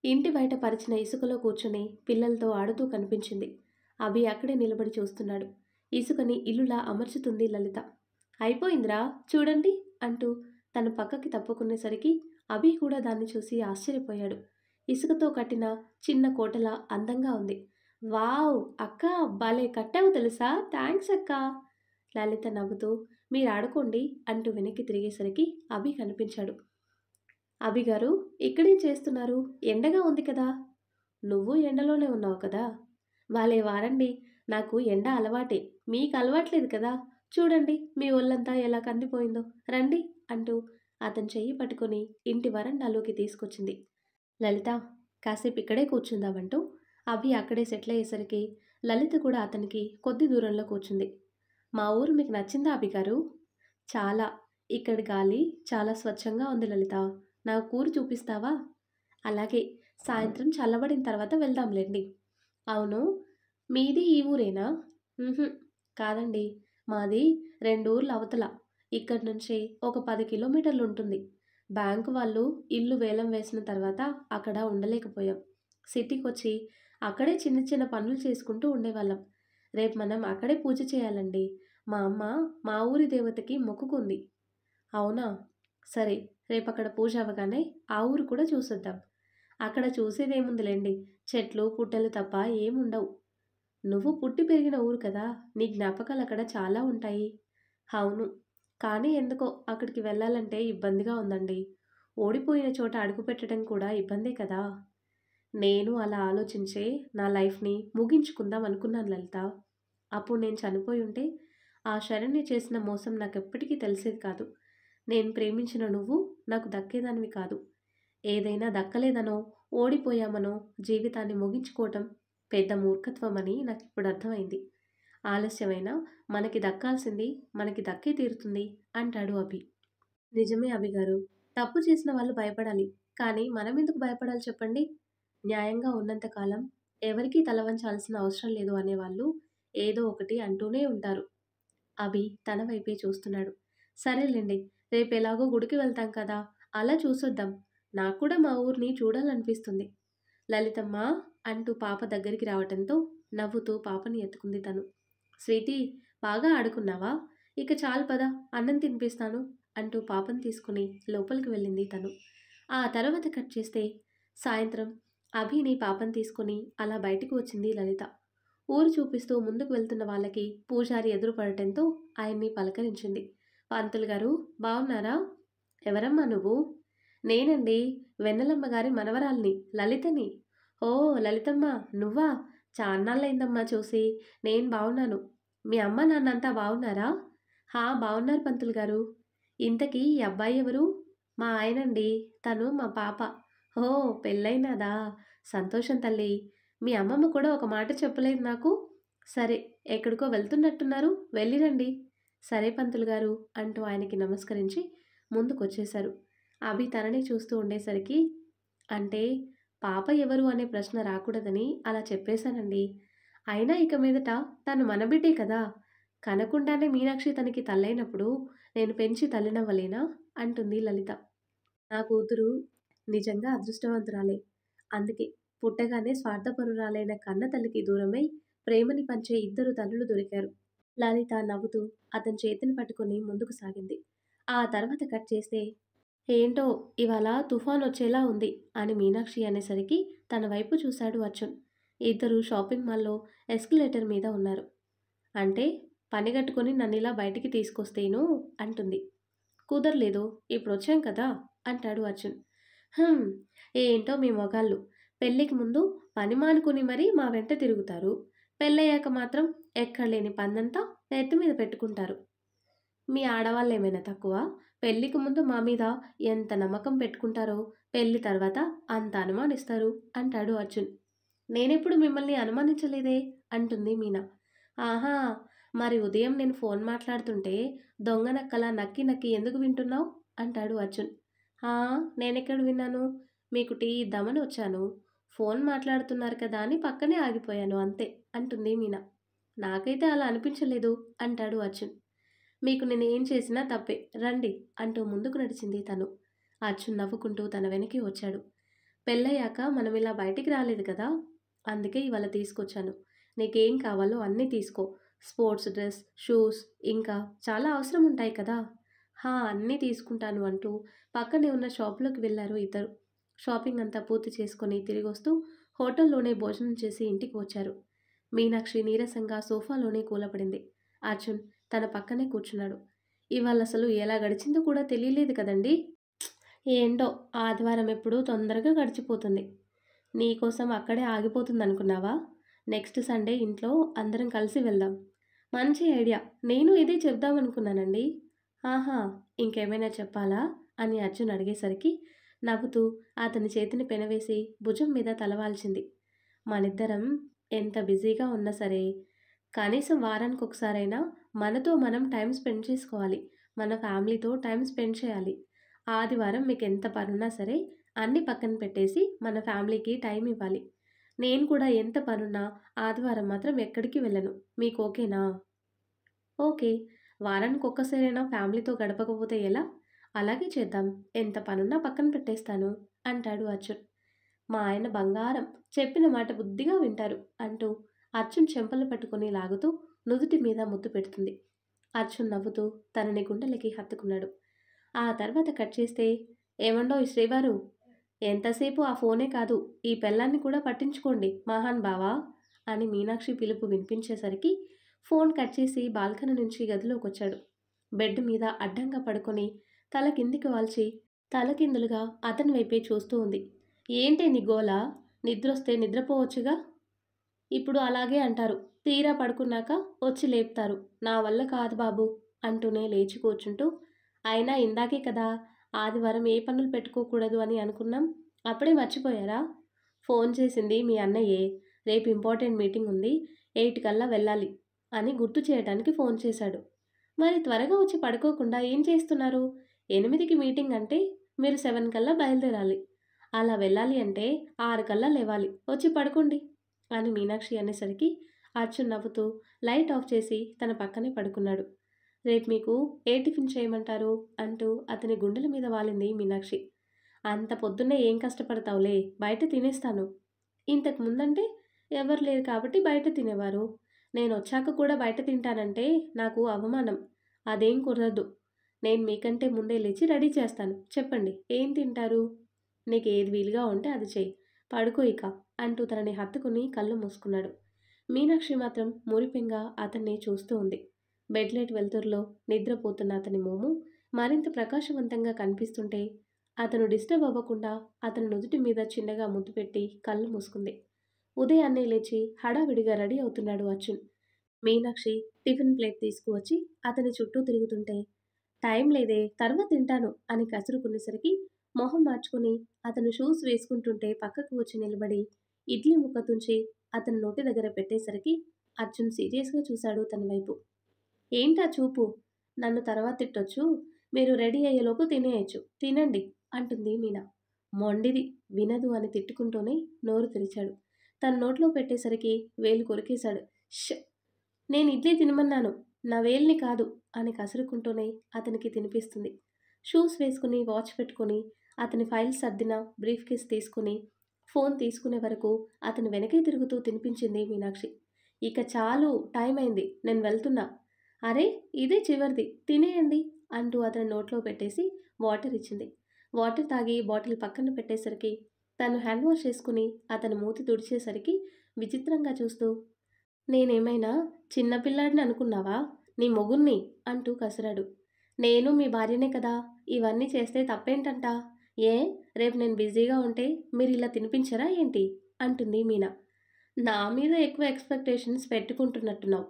ఇంటి బయట పరిచిన ఇసుకలో కూర్చుని పిల్లలతో ఆడుతూ కనిపించింది. అభి అక్కడే నిలబడి చూస్తున్నాడు. ఇసుకని ఇల్లులా అమర్చుతుంది లలిత. అయిపోయిందిరా చూడండి అంటూ తన పక్కకి తప్పుకునేసరికి అభి కూడా దాన్ని చూసి ఆశ్చర్యపోయాడు. ఇసుకతో కట్టిన చిన్న కోటలా అందంగా ఉంది. వావ్! అక్క భలే కట్టావు తెలుసా? థ్యాంక్స్ అక్కా! లలిత నవ్వుతూ మీరాడుకోండి అంటూ వెనక్కి తిరిగేసరికి అభి కనిపించాడు. అభిగారు ఇక్కడేం చేస్తున్నారు? ఎండగా ఉంది కదా! నువ్వు ఎండలోనే ఉన్నావు కదా! భలే వారండి. నాకు ఎండ అలవాటే. మీకు అలవాట్లేదు కదా! చూడండి మీ ఒళ్ళంతా ఎలా కందిపోయిందో. రండి అంటూ అతని చెయ్యి పట్టుకొని ఇంటి వరండాలోకి తీసుకొచ్చింది. లలిత కాసేపు ఇక్కడే కూర్చుందామంటూ అభి అక్కడే సెటిల్ అయ్యేసరికి లలిత కూడా అతనికి కొద్ది దూరంలో కూర్చుంది. మా ఊరు మీకు నచ్చిందా అభిగారు? చాలా. ఇక్కడి గాలి చాలా స్వచ్ఛంగా ఉంది లలిత. నాకు ఊరు చూపిస్తావా? అలాగే సాయంత్రం చల్లబడిన తర్వాత వెళ్దాంలెండి. అవును. మీది ఈ ఊరేనా? హుహు. కాదండి. మాది 2 ఊర్లు అవతల. ఇక్కడి నుంచి ఒక 10 కిలోమీటర్లుంటుంది. బ్యాంకు వాళ్ళు ఇల్లు వేలం వేసిన తర్వాత అక్కడ ఉండలేకపోయాం. సిటీకొచ్చి అక్కడే చిన్న చిన్న పనులు చేసుకుంటూ ఉండేవాళ్ళం. రేపు మనం అక్కడే పూజ చేయాలండి. మా అమ్మ మా ఊరి దేవతకి మొక్కుకుంది. అవునా? సరే. రేపక్కడ పూజ అవ్వగానే ఆ ఊరు కూడా చూసొద్దాం. అక్కడ చూసేదేముందిలెండి. చెట్లు, పుట్టలు తప్ప ఏముండవు. నువ్వు పుట్టి పెరిగిన ఊరు కదా! నీ జ్ఞాపకాలక్కడ చాలా ఉంటాయి. అవును. కానీ ఎందుకో అక్కడికి వెళ్ళాలంటే ఇబ్బందిగా ఉందండి. ఓడిపోయిన చోట అడుగుపెట్టడం కూడా ఇబ్బందే కదా! నేను అలా ఆలోచించే నా లైఫ్‌ని ముగించుకుందాం అనుకున్నాను లలిత. అప్పుడు నేను చనిపోయుంటే ఆ శరణ్య చేసిన మోసం నాకెప్పటికీ తెలిసేది కాదు. నేను ప్రేమించిన నువ్వు నాకు దక్కేదానివి కాదు. ఏదైనా దక్కలేదనో, ఓడిపోయామనో జీవితాన్ని ముగించుకోవటం పెద్ద మూర్ఖత్వమని నాకిప్పుడు అర్థమైంది. ఆలస్యమైనా మనకి దక్కాల్సింది మనకి దక్కే తీరుతుంది అంటాడు అభి. నిజమే అభి గారు. తప్పు చేసిన వాళ్ళు భయపడాలి. కానీ మనమెందుకు భయపడాలి చెప్పండి? న్యాయంగా ఉన్నంత కాలం ఎవరికీ తల వంచాల్సిన అవసరం లేదు అనేవాళ్ళు ఏదో ఒకటి అంటూనే ఉంటారు. అభి తన వైపే చూస్తున్నాడు. సరేలెండి. రేపెలాగో గుడికి వెళ్తాం కదా! అలా చూసొద్దాం. నాకు కూడా మా ఊరిని చూడాలనిపిస్తుంది. లలితమ్మ అంటూ పాప దగ్గరికి రావటంతో నవ్వుతూ పాపని ఎత్తుకుంది తను. స్వీటీ బాగా ఆడుకున్నావా? ఇక చాలు పద అన్నం తినిపిస్తాను అంటూ పాపని తీసుకుని లోపలికి వెళ్ళింది తను. ఆ తర్వాత కట్ చేస్తే సాయంత్రం అభిని పాపని తీసుకుని అలా బయటికి వచ్చింది లలిత. ఊరు చూపిస్తూ ముందుకు వెళ్తున్న వాళ్ళకి పూజారి ఎదురుపడటంతో ఆయన్ని పలకరించింది. పంతులు గారు బావున్నారా? ఎవరమ్మా నువ్వు? నేనండి. వెన్నెలమ్మ గారి మనవరాల్ని లలితని. ఓ లలితమ్మ నువ్వా? చాన్నాళ్ళయిందమ్మా చూసి. నేను బావున్నాను. మీ అమ్మ నాన్నంతా బావున్నారా? హా బావున్నారు పంతులు గారు. ఇంతకీ ఈ అబ్బాయి ఎవరు? మా ఆయనండి. తను మా పాప. ఓ పెళ్ళైనదా? సంతోషం తల్లి. మీ అమ్మమ్మ కూడా ఒక మాట చెప్పలేదు నాకు. సరే ఎక్కడికో వెళ్తున్నట్టున్నారు వెళ్ళిరండి. సరే పంతులు గారు అంటూ ఆయనకి నమస్కరించి ముందుకొచ్చేశారు. అభి తనని చూస్తూ ఉండేసరికి అంటే పాప ఎవరు అనే ప్రశ్న రాకూడదని అలా చెప్పేశానండి. అయినా ఇక మీదట తను మన బిడ్డే కదా! కనకుండానే మీనాక్షి తనకి తల్లైనప్పుడు నేను పెంచి తల్లినవ్వలేనా? అంటుంది లలిత. నా కూతురు నిజంగా అదృష్టవంతురాలే. అందుకే పుట్టగానే స్వార్థపరురాలైన కన్న తల్లికి దూరమై ప్రేమని పంచే ఇద్దరు తల్లులు దొరికారు. లలిత నవ్వుతూ అతని చేతిని పట్టుకొని ముందుకు సాగింది. ఆ తర్వాత కట్ చేస్తే ఏంటో ఇవాళ తుఫానొచ్చేలా ఉంది అని మీనాక్షి అనేసరికి తన వైపు చూశాడు అర్జున్. ఇద్దరు షాపింగ్ మాల్‌లో ఎస్కలేటర్ మీద ఉన్నారు. అంటే పనిగట్టుకొని నన్నిలా బయటికి తీసుకొస్తేను అంటుంది. కుదరలేదు. ఇప్పుడొచ్చాం కదా! అంటాడు అర్జున్. హుమ్. ఏంటో మీ మొగాళ్ళు. పెళ్ళికి ముందు పని మానుకుని మరీ మా వెంట తిరుగుతారు. పెళ్ళయ్యాక మాత్రం ఎక్కడలేని పనంతా నెత్తి మీద పెట్టుకుంటారు. మీ ఆడవాళ్ళేమైనా తక్కువ? పెళ్ళికి ముందు మా మీద ఎంత నమ్మకం పెట్టుకుంటారో పెళ్లి తర్వాత అంత అనుమానిస్తారు అంటాడు అర్జున్. నేనెప్పుడు మిమ్మల్ని అనుమానించలేదే అంటుంది మీనా. ఆహా! మరి ఉదయం నేను ఫోన్ మాట్లాడుతుంటే దొంగ నక్కలా నక్కి నక్కి ఎందుకు వింటున్నావు? అంటాడు అర్జున్. ఆ! నేనెక్కడ విన్నాను? మీకు టీ ఇద్దామని వచ్చాను. ఫోన్ మాట్లాడుతున్నారు కదా అని పక్కనే ఆగిపోయాను అంతే అంటుంది మీనా. నాకైతే అలా అనిపించలేదు అంటాడు అర్జున్. మీకు నేనేం చేసినా తప్పే. రండి అంటూ ముందుకు నడిచింది తను. అర్జున్ నవ్వుకుంటూ తన వెనకే వచ్చాడు. పెళ్ళయ్యాక మనమిలా బయటికి రాలేదు కదా! అందుకే ఇవాళ తీసుకొచ్చాను. నీకేం కావాలో అన్నీ తీసుకో. స్పోర్ట్స్ డ్రెస్, షూస్ ఇంకా చాలా అవసరం ఉంటాయి కదా! హా! అన్నీ తీసుకుంటాను అంటూ పక్కనే ఉన్న షాప్‌లోకి వెళ్లారు ఇద్దరు. షాపింగ్ అంతా పూర్తి చేసుకొని తిరిగొస్తూ హోటల్‌లోనే భోజనం చేసి ఇంటికి వచ్చారు. మీనాక్షి నీరసంగా సోఫాలోనే కూలబడింది. అర్జున్ తన పక్కనే కూర్చున్నాడు. ఇవాళసలు ఎలా గడిచిందో కూడా తెలియలేదు కదండీ! ఏంటో ఆదివారం ఎప్పుడూ తొందరగా గడిచిపోతుంది. నీకోసం అక్కడే ఆగిపోతుందనుకున్నావా? నెక్స్ట్ సండే ఇంట్లో అందరం కలిసి వెళ్దాం. మంచి ఐడియా. నేను ఇదే చెప్దామనుకున్నానండి. ఆహా! ఇంకేమైనా చెప్పాలా? అని అర్జున్ అడిగేసరికి నవ్వుతూ అతని చేతిని పెనవేసి భుజం మీద తలవాల్చింది. మనిద్దరం ఎంత బిజీగా ఉన్నా సరే, కనీసం వారానికొకసారైనా మనతో మనం టైం స్పెండ్ చేసుకోవాలి. మన ఫ్యామిలీతో టైం స్పెండ్ చేయాలి. ఆదివారం మీకెంత పనున్నా సరే, అన్నీ పక్కన పెట్టేసి మన ఫ్యామిలీకి టైం ఇవ్వాలి. నేను కూడా ఎంత పనున్నా ఆదివారం మాత్రం ఎక్కడికి వెళ్ళను. మీకు ఓకేనా? ఓకే. వారానికి ఒక్కసారైనా ఫ్యామిలీతో గడపకపోతే ఎలా? అలాగే చేద్దాం. ఎంత పనున్నా పక్కన పెట్టేస్తాను అంటాడు అర్జున్. మా ఆయన బంగారం. చెప్పిన మాట బుద్ధిగా వింటారు అంటూ అర్జున్ చెంపలు పట్టుకొని లాగుతూ నుదుటి మీద ముద్దు పెడుతుంది. అర్జున్ నవ్వుతూ తనని గుండెలకి హత్తుకున్నాడు. ఆ తర్వాత కట్ చేస్తే, ఏమండోయ్ శ్రీవారు, ఎంతసేపు ఆ ఫోనే కాదు, ఈ పెళ్ళాన్ని కూడా పట్టించుకోండి మహాన్ బావా అని మీనాక్షి పిలుపు వినిపించేసరికి ఫోన్ కట్ చేసి బాల్కనీ నుంచి గదిలోకొచ్చాడు. బెడ్ మీద అడ్డంగా పడుకొని తల కిందికి వాల్చి తలకిందులుగా అతని వైపే చూస్తూ ఉంది. ఏంటే నీ గోల? నిద్రొస్తే నిద్రపోవచ్చుగా. ఇప్పుడు అలాగే అంటారు. తీరా పడుకున్నాక వచ్చి లేపుతారు. నా వల్ల కాదు బాబు అంటూనే లేచి కూర్చుంటూ, అయినా ఇందాకే కదా ఆదివారం ఏ పనులు పెట్టుకోకూడదు అని అనుకున్నాం. అప్పుడే మర్చిపోయారా? ఫోన్ చేసింది మీ అన్నయ్యే. రేపు ఇంపార్టెంట్ మీటింగ్ ఉంది, 8 కల్లా వెళ్ళాలి అని గుర్తు చేయడానికి ఫోన్ చేశాడు. మరి త్వరగా వచ్చి పడుకోకుండా ఏం చేస్తున్నారు? 8కి మీటింగ్ అంటే మీరు 7 కల్లా బయలుదేరాలి. అలా వెళ్ళాలి అంటే 6 కల్లా లేవాలి. వచ్చి పడుకోండి అని మీనాక్షి అనేసరికి అర్జున్ నవ్వుతూ లైట్ ఆఫ్ చేసి తన పక్కనే పడుకున్నాడు. రేపు మీకు ఏ టిఫిన్ చేయమంటారు అంటూ అతని గుండెల మీద వాలింది మీనాక్షి. అంత పొద్దున్నే ఏం కష్టపడతావులే, బయట తినేస్తాను. ఇంతకు ముందంటే ఎవరు లేరు కాబట్టి బయట తినేవారు. నేనొచ్చాక కూడా బయట తింటానంటే నాకు అవమానం. అదేం కుదరదు. నేను మీకంటే ముందే లేచి రెడీ చేస్తాను. చెప్పండి ఏం తింటారు? నీకేది వీలుగా ఉంటే అది చెయ్యి. పడుకో ఇక అంటూ తనని హత్తుకుని కళ్ళు మూసుకున్నాడు. మీనాక్షి మాత్రం మురిపెంగా అతన్ని చూస్తూ ఉంది. బెడ్ లైట్ వెలుతురులో నిద్రపోతున్న అతని మోము మరింత ప్రకాశవంతంగా కనిపిస్తుంటే అతను డిస్టర్బ్ అవ్వకుండా అతని నుదుటి మీద చిన్నగా ముద్దు పెట్టి కళ్ళు మూసుకుంది. ఉదయాన్నే లేచి హడావిడిగా రెడీ అవుతున్నాడు అర్జున్. మీనాక్షి టిఫిన్ ప్లేట్ తీసుకువచ్చి అతని చుట్టూ తిరుగుతుంటే, టైం లేదే తర్వాత తింటాను అని కసురుకునేసరికి మొహం మార్చుకుని అతను షూస్ వేసుకుంటుంటే పక్కకు వచ్చి నిలబడి ఇడ్లీ ముక్క తుంచి అతని నోటి దగ్గర పెట్టేసరికి అర్జున్ సీరియస్గా చూశాడు తన వైపు. ఏంటా చూపు? నన్ను తర్వాత తిట్టొచ్చు, మీరు రెడీ అయ్యేలోపు తినేయచ్చు. తినండి అంటుంది మీనా. మొండిది, వినదు అని తిట్టుకుంటూనే నోరు తెరిచాడు. తన నోట్లో పెట్టేసరికి వేలు కొరికేశాడు. ష్! నేను ఇడ్లీ తినమన్నాను, నా వేలిని కాదు అని కసురుకుంటూనే అతనికి తినిపిస్తుంది. షూస్ వేసుకుని వాచ్ పెట్టుకుని అతని ఫైల్స్ సర్దిన బ్రీఫ్ కేస్ తీసుకుని ఫోన్ తీసుకునే వరకు అతని వెనకే తిరుగుతూ తినిపించింది మీనాక్షి. ఇక చాలు, టైం అయింది, నేను వెళ్తున్నా. అరే, ఇదే చివరిది, తినేయండి అంటూ అతని నోట్లో పెట్టేసి వాటర్ ఇచ్చింది. వాటర్ తాగి బాటిల్ పక్కన పెట్టేసరికి తను హ్యాండ్ వాష్ చేసుకుని అతని మూతి తుడిచేసరికి విచిత్రంగా చూస్తూ, నేనేమైనా చిన్నపిల్లాడిని అనుకున్నావా? నీ మొగుణ్ణి అంటూ కసిరాడు. నేను మీ భార్యనే కదా, ఇవన్నీ చేస్తే తప్పేంటంట? ఏ, రేపు నేను బిజీగా ఉంటే మీరు ఇలా తినిపించరా ఏంటి అంటుంది మీనా. నా మీద ఎక్కువ ఎక్స్పెక్టేషన్స్ పెట్టుకుంటున్నట్టున్నావు.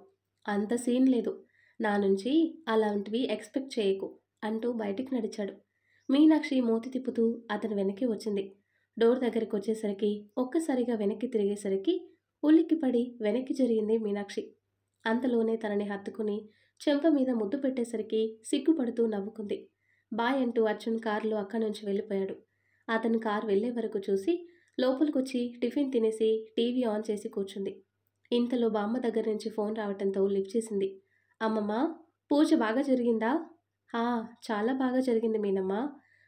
అంత సీన్ లేదు. నా నుంచి అలాంటివి ఎక్స్పెక్ట్ చేయకు అంటూ బయటికి నడిచాడు. మీనాక్షి మూతి తిప్పుతూ అతని వెనక్కి వచ్చింది. డోర్ దగ్గరికి వచ్చేసరికి ఒక్కసారిగా వెనక్కి తిరిగేసరికి ఉలిక్కిపడి వెనక్కి జరిగింది మీనాక్షి. అంతలోనే తనని హత్తుకుని చెంప మీద ముద్దు పెట్టేసరికి సిగ్గుపడుతూ నవ్వుకుంది. బాయ్ అంటూ అర్జున్ కారులో అక్కడి నుంచి వెళ్ళిపోయాడు. అతను కారు వెళ్లే వరకు చూసి లోపలికొచ్చి టిఫిన్ తినేసి టీవీ ఆన్ చేసి కూర్చుంది. ఇంతలో బామ్మ దగ్గర నుంచి ఫోన్ రావటంతో లిఫ్ట్ చేసింది. అమ్మమ్మ, పూజ బాగా జరిగిందా? హా, చాలా బాగా జరిగింది మీనమ్మ.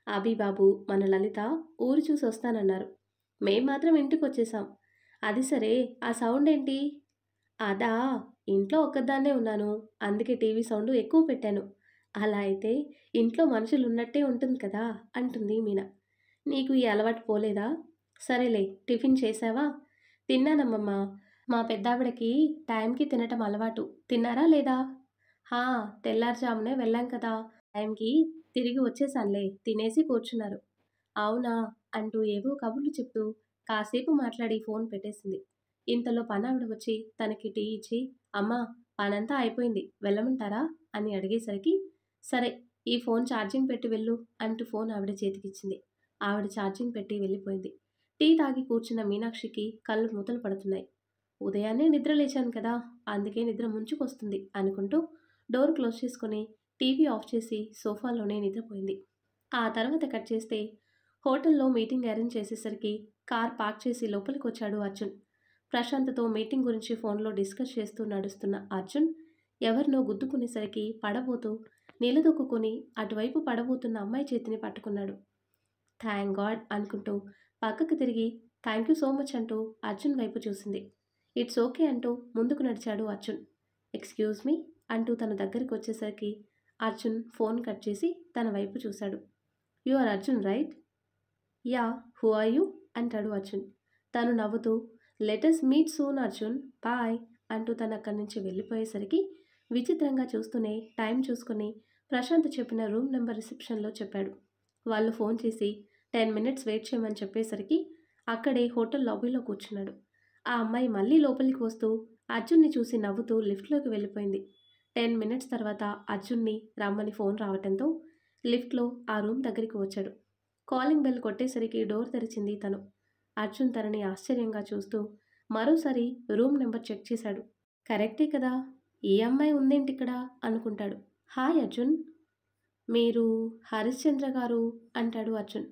అభిబాబు మన లలిత ఊరు చూసి వస్తానన్నారు. మేం మాత్రం ఇంటికొచ్చేసాం. అది సరే, ఆ సౌండ్ ఏంటి? అదా, ఇంట్లో ఒక్కదాన్నే ఉన్నాను, అందుకే టీవీ సౌండ్ ఎక్కువ పెట్టాను. అలా అయితే ఇంట్లో మనుషులు ఉన్నట్టే ఉంటుంది కదా అంటుంది మీనా. నీకు ఈ అలవాటు పోలేదా? సరేలే, టిఫిన్ చేశావా? తిన్నానమ్మమ్మ. మా పెద్దావిడకి టైంకి తినటం అలవాటు. తిన్నారా లేదా? హా, తెల్లారుజామునే వెళ్ళాం కదా, టైంకి తిరిగి వచ్చేసానులే, తినేసి కూర్చున్నారు. అవునా అంటూ ఏవో కబుర్లు చెప్తూ కాసేపు మాట్లాడి ఫోన్ పెట్టేసింది. ఇంతలో పనావిడ వచ్చి తనకి టీ ఇచ్చి, అమ్మా, పనంతా అయిపోయింది, వెళ్ళమంటారా అని అడిగేసరికి, సరే, ఈ ఫోన్ ఛార్జింగ్ పెట్టి వెళ్ళు అంటూ ఫోన్ ఆవిడ చేతికిచ్చింది. ఆవిడ ఛార్జింగ్ పెట్టి వెళ్ళిపోయింది. టీ తాగి కూర్చున్న మీనాక్షికి కళ్ళు మూతలు పడుతున్నాయి. ఉదయాన్నే నిద్ర లేచాను కదా, అందుకే నిద్ర ముంచుకొస్తుంది అనుకుంటూ డోర్ క్లోజ్ చేసుకుని టీవీ ఆఫ్ చేసి సోఫాలోనే నిద్రపోయింది. ఆ తర్వాత కట్ చేస్తే హోటల్లో మీటింగ్ అరేంజ్ చేసేసరికి కార్ పార్క్ చేసి లోపలికి వచ్చాడు అర్జున్. ప్రశాంత్తో మీటింగ్ గురించి ఫోన్లో డిస్కస్ చేస్తూ నడుస్తున్న అర్జున్ ఎవరినో గుద్దుకునేసరికి పడబోతూ నిలదొక్కుని అటువైపు పడబోతున్న అమ్మాయి చేతిని పట్టుకున్నాడు. థ్యాంక్ గాడ్ అనుకుంటూ పక్కకు తిరిగి థ్యాంక్ యూ సో మచ్ అంటూ అర్జున్ వైపు చూసింది. ఇట్స్ ఓకే అంటూ ముందుకు నడిచాడు అర్జున్. ఎక్స్క్యూజ్ మీ అంటూ తన దగ్గరికి వచ్చేసరికి అర్జున్ ఫోన్ కట్ చేసి తన వైపు చూశాడు. You are Arjun right? Yeah, who are you అంటాడు అర్జున్. తను నవ్వుతూ let's meet soon Arjun, bye అంటూ తను అక్కడి నుంచి వెళ్ళిపోయేసరికి విచిత్రంగా చూస్తూనే టైం చూసుకుని ప్రశాంత్ చెప్పిన రూమ్ నెంబర్ రిసెప్షన్లో చెప్పాడు. వాళ్ళు ఫోన్ చేసి 10 మినిట్స్ వెయిట్ చేయమని చెప్పేసరికి అక్కడే హోటల్ లాబీలో కూర్చున్నాడు. ఆ అమ్మాయి మళ్ళీ లోపలికి వస్తూ అర్జున్ని చూసి నవ్వుతూ లిఫ్ట్లోకి వెళ్ళిపోయింది. 10 మినిట్స్ తర్వాత అర్జున్ని రమ్మని ఫోన్ రావడంతో లిఫ్ట్లో ఆ రూమ్ దగ్గరికి వచ్చాడు. కాలింగ్ బెల్ కొట్టేసరికి డోర్ తెరిచింది తను. అర్జున్ తనని ఆశ్చర్యంగా చూస్తూ మరోసారి రూమ్ నెంబర్ చెక్ చేశాడు. కరెక్టే కదా, ఈ అమ్మాయి ఉందేంటిక్కడ అనుకుంటాడు. హాయ్ అర్జున్, మీరు హరిశ్చంద్ర గారు అంటాడు Arjun.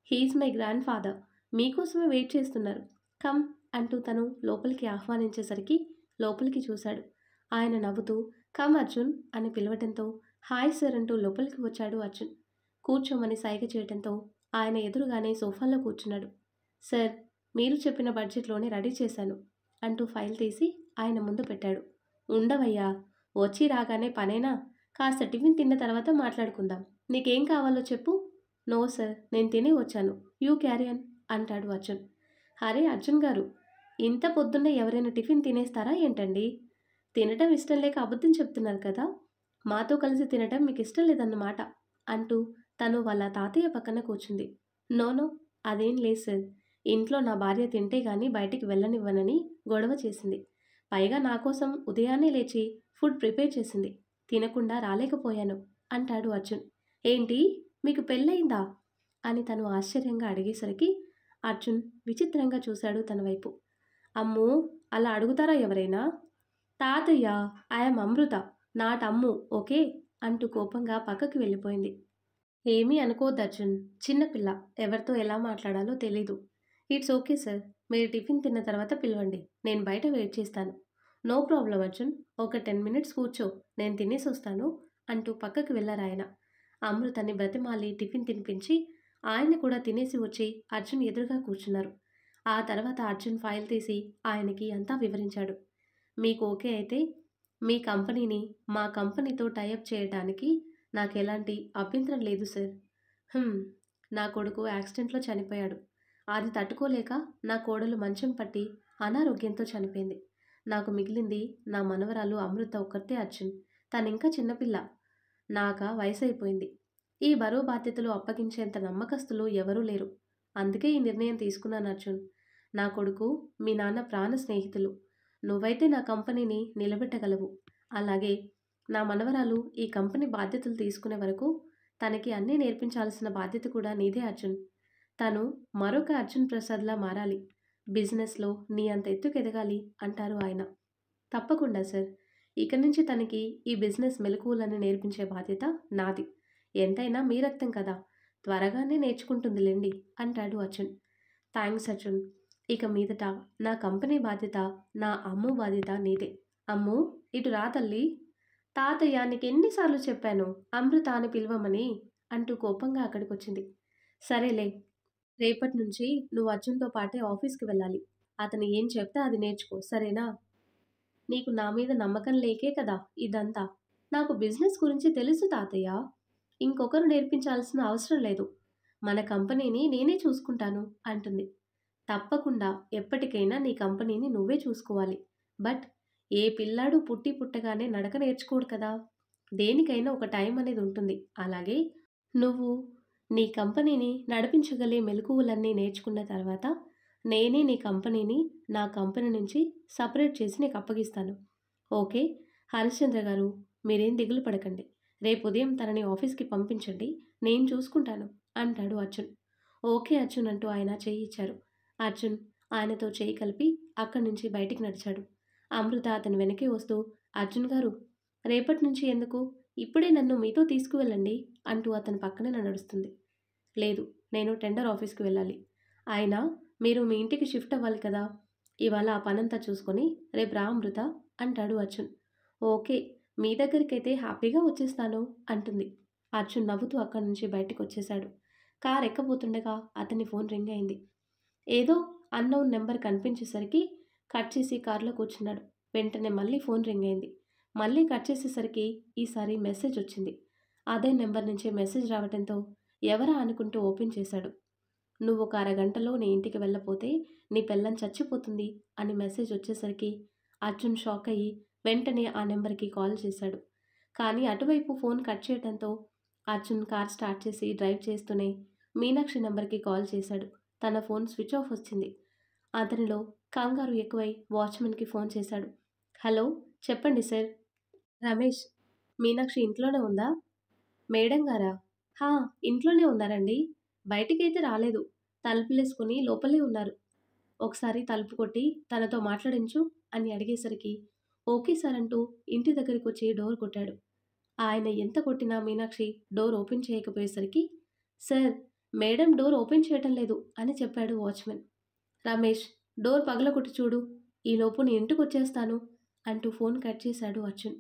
He's my grandfather, మీకోసమే వెయిట్ చేస్తున్నారు, కమ్ అంటూ తను లోపలికి ఆహ్వానించేసరికి లోపలికి చూశాడు. ఆయన నవ్వుతూ కమ్ అర్జున్ అని పిలవటంతో హాయ్ సార్ అంటూ లోపలికి వచ్చాడు అర్జున్. కూర్చోమని సైగ చేయడంతో ఆయన ఎదురుగానే సోఫాలో కూర్చున్నాడు. సార్, మీరు చెప్పిన బడ్జెట్లోనే రెడీ చేశాను అంటూ ఫైల్ తీసి ఆయన ముందు పెట్టాడు. ఉండవయ్యా, వచ్చి రాగానే పనేనా, కాస్త టిఫిన్ తిన్న తర్వాత మాట్లాడుకుందాం. నీకేం కావాలో చెప్పు. నో సార్, నేను తిని వచ్చాను, యూ క్యారియన్ అంటాడు అర్జున్. అరే అర్జున్ గారు, ఇంత పొద్దున్నే ఎవరైనా టిఫిన్ తినేస్తారా ఏంటండి? తినటం ఇష్టం లేక అబద్ధం చెప్తున్నారు కదా, మాతో కలిసి తినటం మీకు ఇష్టం లేదన్నమాట అంటూ తను వాళ్ళ తాతయ్య పక్కన కూర్చుంది. నోనో, అదేం లేదు సార్, ఇంట్లో నా భార్య తింటే గానీ బయటికి వెళ్ళనివ్వనని గొడవ చేసింది. పైగా నా కోసం ఉదయాన్నే లేచి ఫుడ్ ప్రిపేర్ చేసింది, తినకుండా రాలేకపోయాను అంటాడు అర్జున్. ఏంటి, మీకు పెళ్ళయిందా అని తను ఆశ్చర్యంగా అడిగేసరికి అర్జున్ విచిత్రంగా చూశాడు తన వైపు. అమ్మో, అలా అడుగుతారా ఎవరైనా? తాతయ్య, I'm Amrita, not Ammu, okay అంటూ కోపంగా పక్కకి వెళ్ళిపోయింది. ఏమీ అనుకోవద్దు అర్జున్, చిన్నపిల్ల, ఎవరితో ఎలా మాట్లాడాలో తెలీదు. ఇట్స్ ఓకే సార్, మీరు టిఫిన్ తిన్న తర్వాత పిలవండి, నేను బయట వెయిట్ చేస్తాను. నో ప్రాబ్లం అర్జున్, ఒక 10 మినిట్స్ కూర్చో, నేను తినేసి వస్తాను అంటూ పక్కకి వెళ్ళారాయన. అమృతని బ్రతిమాలి టిఫిన్ తినిపించి ఆయన కూడా తినేసి వచ్చి అర్జున్ ఎదురుగా కూర్చున్నారు. ఆ తర్వాత అర్జున్ ఫైల్ తీసి ఆయనకి అంతా వివరించాడు. మీకు ఓకే అయితే మీ కంపెనీని మా కంపెనీతో టైఅప్ చేయడానికి నాకు ఎలాంటి అభ్యంతరం లేదు సార్. నా కొడుకు యాక్సిడెంట్లో చనిపోయాడు. అది తట్టుకోలేక నా కోడలు మంచం పట్టి అనారోగ్యంతో చనిపోయింది. నాకు మిగిలింది నా మనవరాలు అమృత ఒక్కతే అర్జున్. తనింకా చిన్నపిల్ల, నాకా వయసు అయిపోయింది. ఈ బరువు బాధ్యతలు అప్పగించేంత నమ్మకస్తులు ఎవరూ లేరు. అందుకే ఈ నిర్ణయం తీసుకున్నాను అర్జున్. నా కొడుకు మీ నాన్న ప్రాణ స్నేహితులు. నువ్వైతే నా కంపెనీని నిలబెట్టగలవు. అలాగే నా మనవరాలు ఈ కంపెనీ బాధ్యతలు తీసుకునే వరకు తనకి అన్నీ నేర్పించాల్సిన బాధ్యత కూడా నీదే అర్జున్. తను మరొక అర్జున్ ప్రసాద్లా మారాలి, బిజినెస్లో నీ అంత ఎత్తుకు ఎదగాలి అంటారు ఆయన. తప్పకుండా సార్, ఇక నుంచి తనకి ఈ బిజినెస్ మెలకువలను నేర్పించే బాధ్యత నాది. ఎంతైనా మీ రక్తం కదా, త్వరగానే నేర్చుకుంటుందిలేండి అంటాడు అర్జున్. థ్యాంక్స్ అర్జున్, ఇక మీదట నా కంపెనీ బాధ్యత, నా అమ్ము బాధ్యత నీదే. అమ్ము, ఇటు రా తల్లి. తాతయ్య, నీకు ఎన్నిసార్లు చెప్పాను అమృత అని పిలవమని అంటూ కోపంగా అక్కడికి వచ్చింది. సరేలే, రేపటి నుంచి నువ్వు అర్జున్తో పాటే ఆఫీస్కి వెళ్ళాలి. అతను ఏం చెప్తే అది నేర్చుకో, సరేనా? నీకు నా మీద నమ్మకం లేకే కదా ఇదంతా. నాకు బిజినెస్ గురించి తెలుసు తాతయ్య, ఇంకొకరు నేర్పించాల్సిన అవసరం లేదు. మన కంపెనీని నేనే చూసుకుంటాను అంటుంది. తప్పకుండా, ఎప్పటికైనా నీ కంపెనీని నువ్వే చూసుకోవాలి. బట్ ఏ పిల్లాడు పుట్టి పుట్టగానే నడక నేర్చుకోడు కదా, దేనికైనా ఒక టైం అనేది ఉంటుంది. అలాగే నువ్వు నీ కంపెనీని నడిపించగలే మెలకువలన్నీ నేర్చుకున్న తర్వాత నేనే నీ కంపెనీని నా కంపెనీ నుంచి సపరేట్ చేసి నీకు అప్పగిస్తాను. ఓకే హరిశ్చంద్ర గారు, మీరేం దిగులు పడకండి. రేపు ఉదయం తనని ఆఫీస్కి పంపించండి, నేను చూసుకుంటాను అంటాడు అర్జున్. ఓకే అర్జున్ అంటూ ఆయన చేయి ఇచ్చారు. అర్జున్ ఆయనతో చేయి కలిపి అక్కడి నుంచి బయటికి నడిచాడు. అమృత అతని వెనకే వస్తూ, అర్జున్ గారు, రేపటి నుంచి ఎందుకు, ఇప్పుడే నన్ను మీతో తీసుకువెళ్ళండి అంటూ అతని పక్కనే నడుస్తుంది. లేదు, నేను టెండర్ ఆఫీస్కి వెళ్ళాలి. అయినా మీరు మీ ఇంటికి షిఫ్ట్ అవ్వాలి కదా! ఇవాళ ఆ పనంతా చూసుకొని రేపు రా అమృత అంటాడు అర్జున్. ఓకే. మీ దగ్గరికైతే హ్యాపీగా వచ్చేస్తాను అంటుంది. అర్జున్ నవ్వుతూ అక్కడి నుంచి బయటికొచ్చేశాడు. కార్ ఎక్కబోతుండగా అతని ఫోన్ రింగ్ అయింది. ఏదో అన్నోన్ నెంబర్ కనిపించేసరికి కట్ చేసి కార్లో కూర్చున్నాడు. వెంటనే మళ్ళీ ఫోన్ రింగ్ అయింది. మళ్ళీ కట్ చేసేసరికి ఈసారి మెసేజ్ వచ్చింది. అదే నెంబర్ నుంచే మెసేజ్ రావడంతో ఎవరా అనుకుంటూ ఓపెన్ చేశాడు. నువ్వు ఒక అరగంటలో నీ ఇంటికి వెళ్ళపోతే నీ పెళ్ళం చచ్చిపోతుంది అని మెసేజ్ వచ్చేసరికి అర్జున్ షాక్ అయ్యి వెంటనే ఆ నెంబర్కి కాల్ చేశాడు. కానీ అటువైపు ఫోన్ కట్ చేయడంతో అర్జున్ కార్ స్టార్ట్ చేసి డ్రైవ్ చేస్తూనే మీనాక్షి నెంబర్కి కాల్ చేశాడు. తన ఫోన్ స్విచ్ ఆఫ్ వచ్చింది. అతనిలో కంగారు ఎక్కువై వాచ్మెన్కి ఫోన్ చేశాడు. హలో, చెప్పండి సార్. రమేష్, మీనాక్షి ఇంట్లోనే ఉందా? మేడం గారా? హా, ఇంట్లోనే ఉన్నారండి. బయటికైతే రాలేదు. తలుపులేసుకుని లోపలే ఉన్నారు. ఒకసారి తలుపు కొట్టి తనతో మాట్లాడించు అని అడిగేసరికి ఓకే సార్ అంటూ ఇంటి దగ్గరికి వచ్చి డోర్ కొట్టాడు. ఆయన ఎంత కొట్టినా మీనాక్షి డోర్ ఓపెన్ చేయకపోయేసరికి సార్, మేడం డోర్ ఓపెన్ చేయటం లేదు అని చెప్పాడు వాచ్మెన్. రమేష్, డోర్ పగలగొట్టి చూడు. ఈలోపు నీ ఇంటికొచ్చేస్తాను అంటూ ఫోన్ కట్ చేశాడు అర్జున్.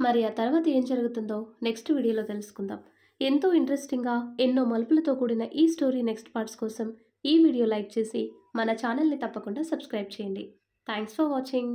మరి ఆ తర్వాత ఏం జరుగుతుందో నెక్స్ట్ వీడియోలో తెలుసుకుందాం. ఎంతో ఇంట్రెస్టింగ్గా ఎన్నో మలుపులతో కూడిన ఈ స్టోరీ నెక్స్ట్ పార్ట్స్ కోసం ఈ వీడియో లైక్ చేసి మన ఛానల్ని తప్పకుండా సబ్స్క్రైబ్ చేయండి. Thanks for watching.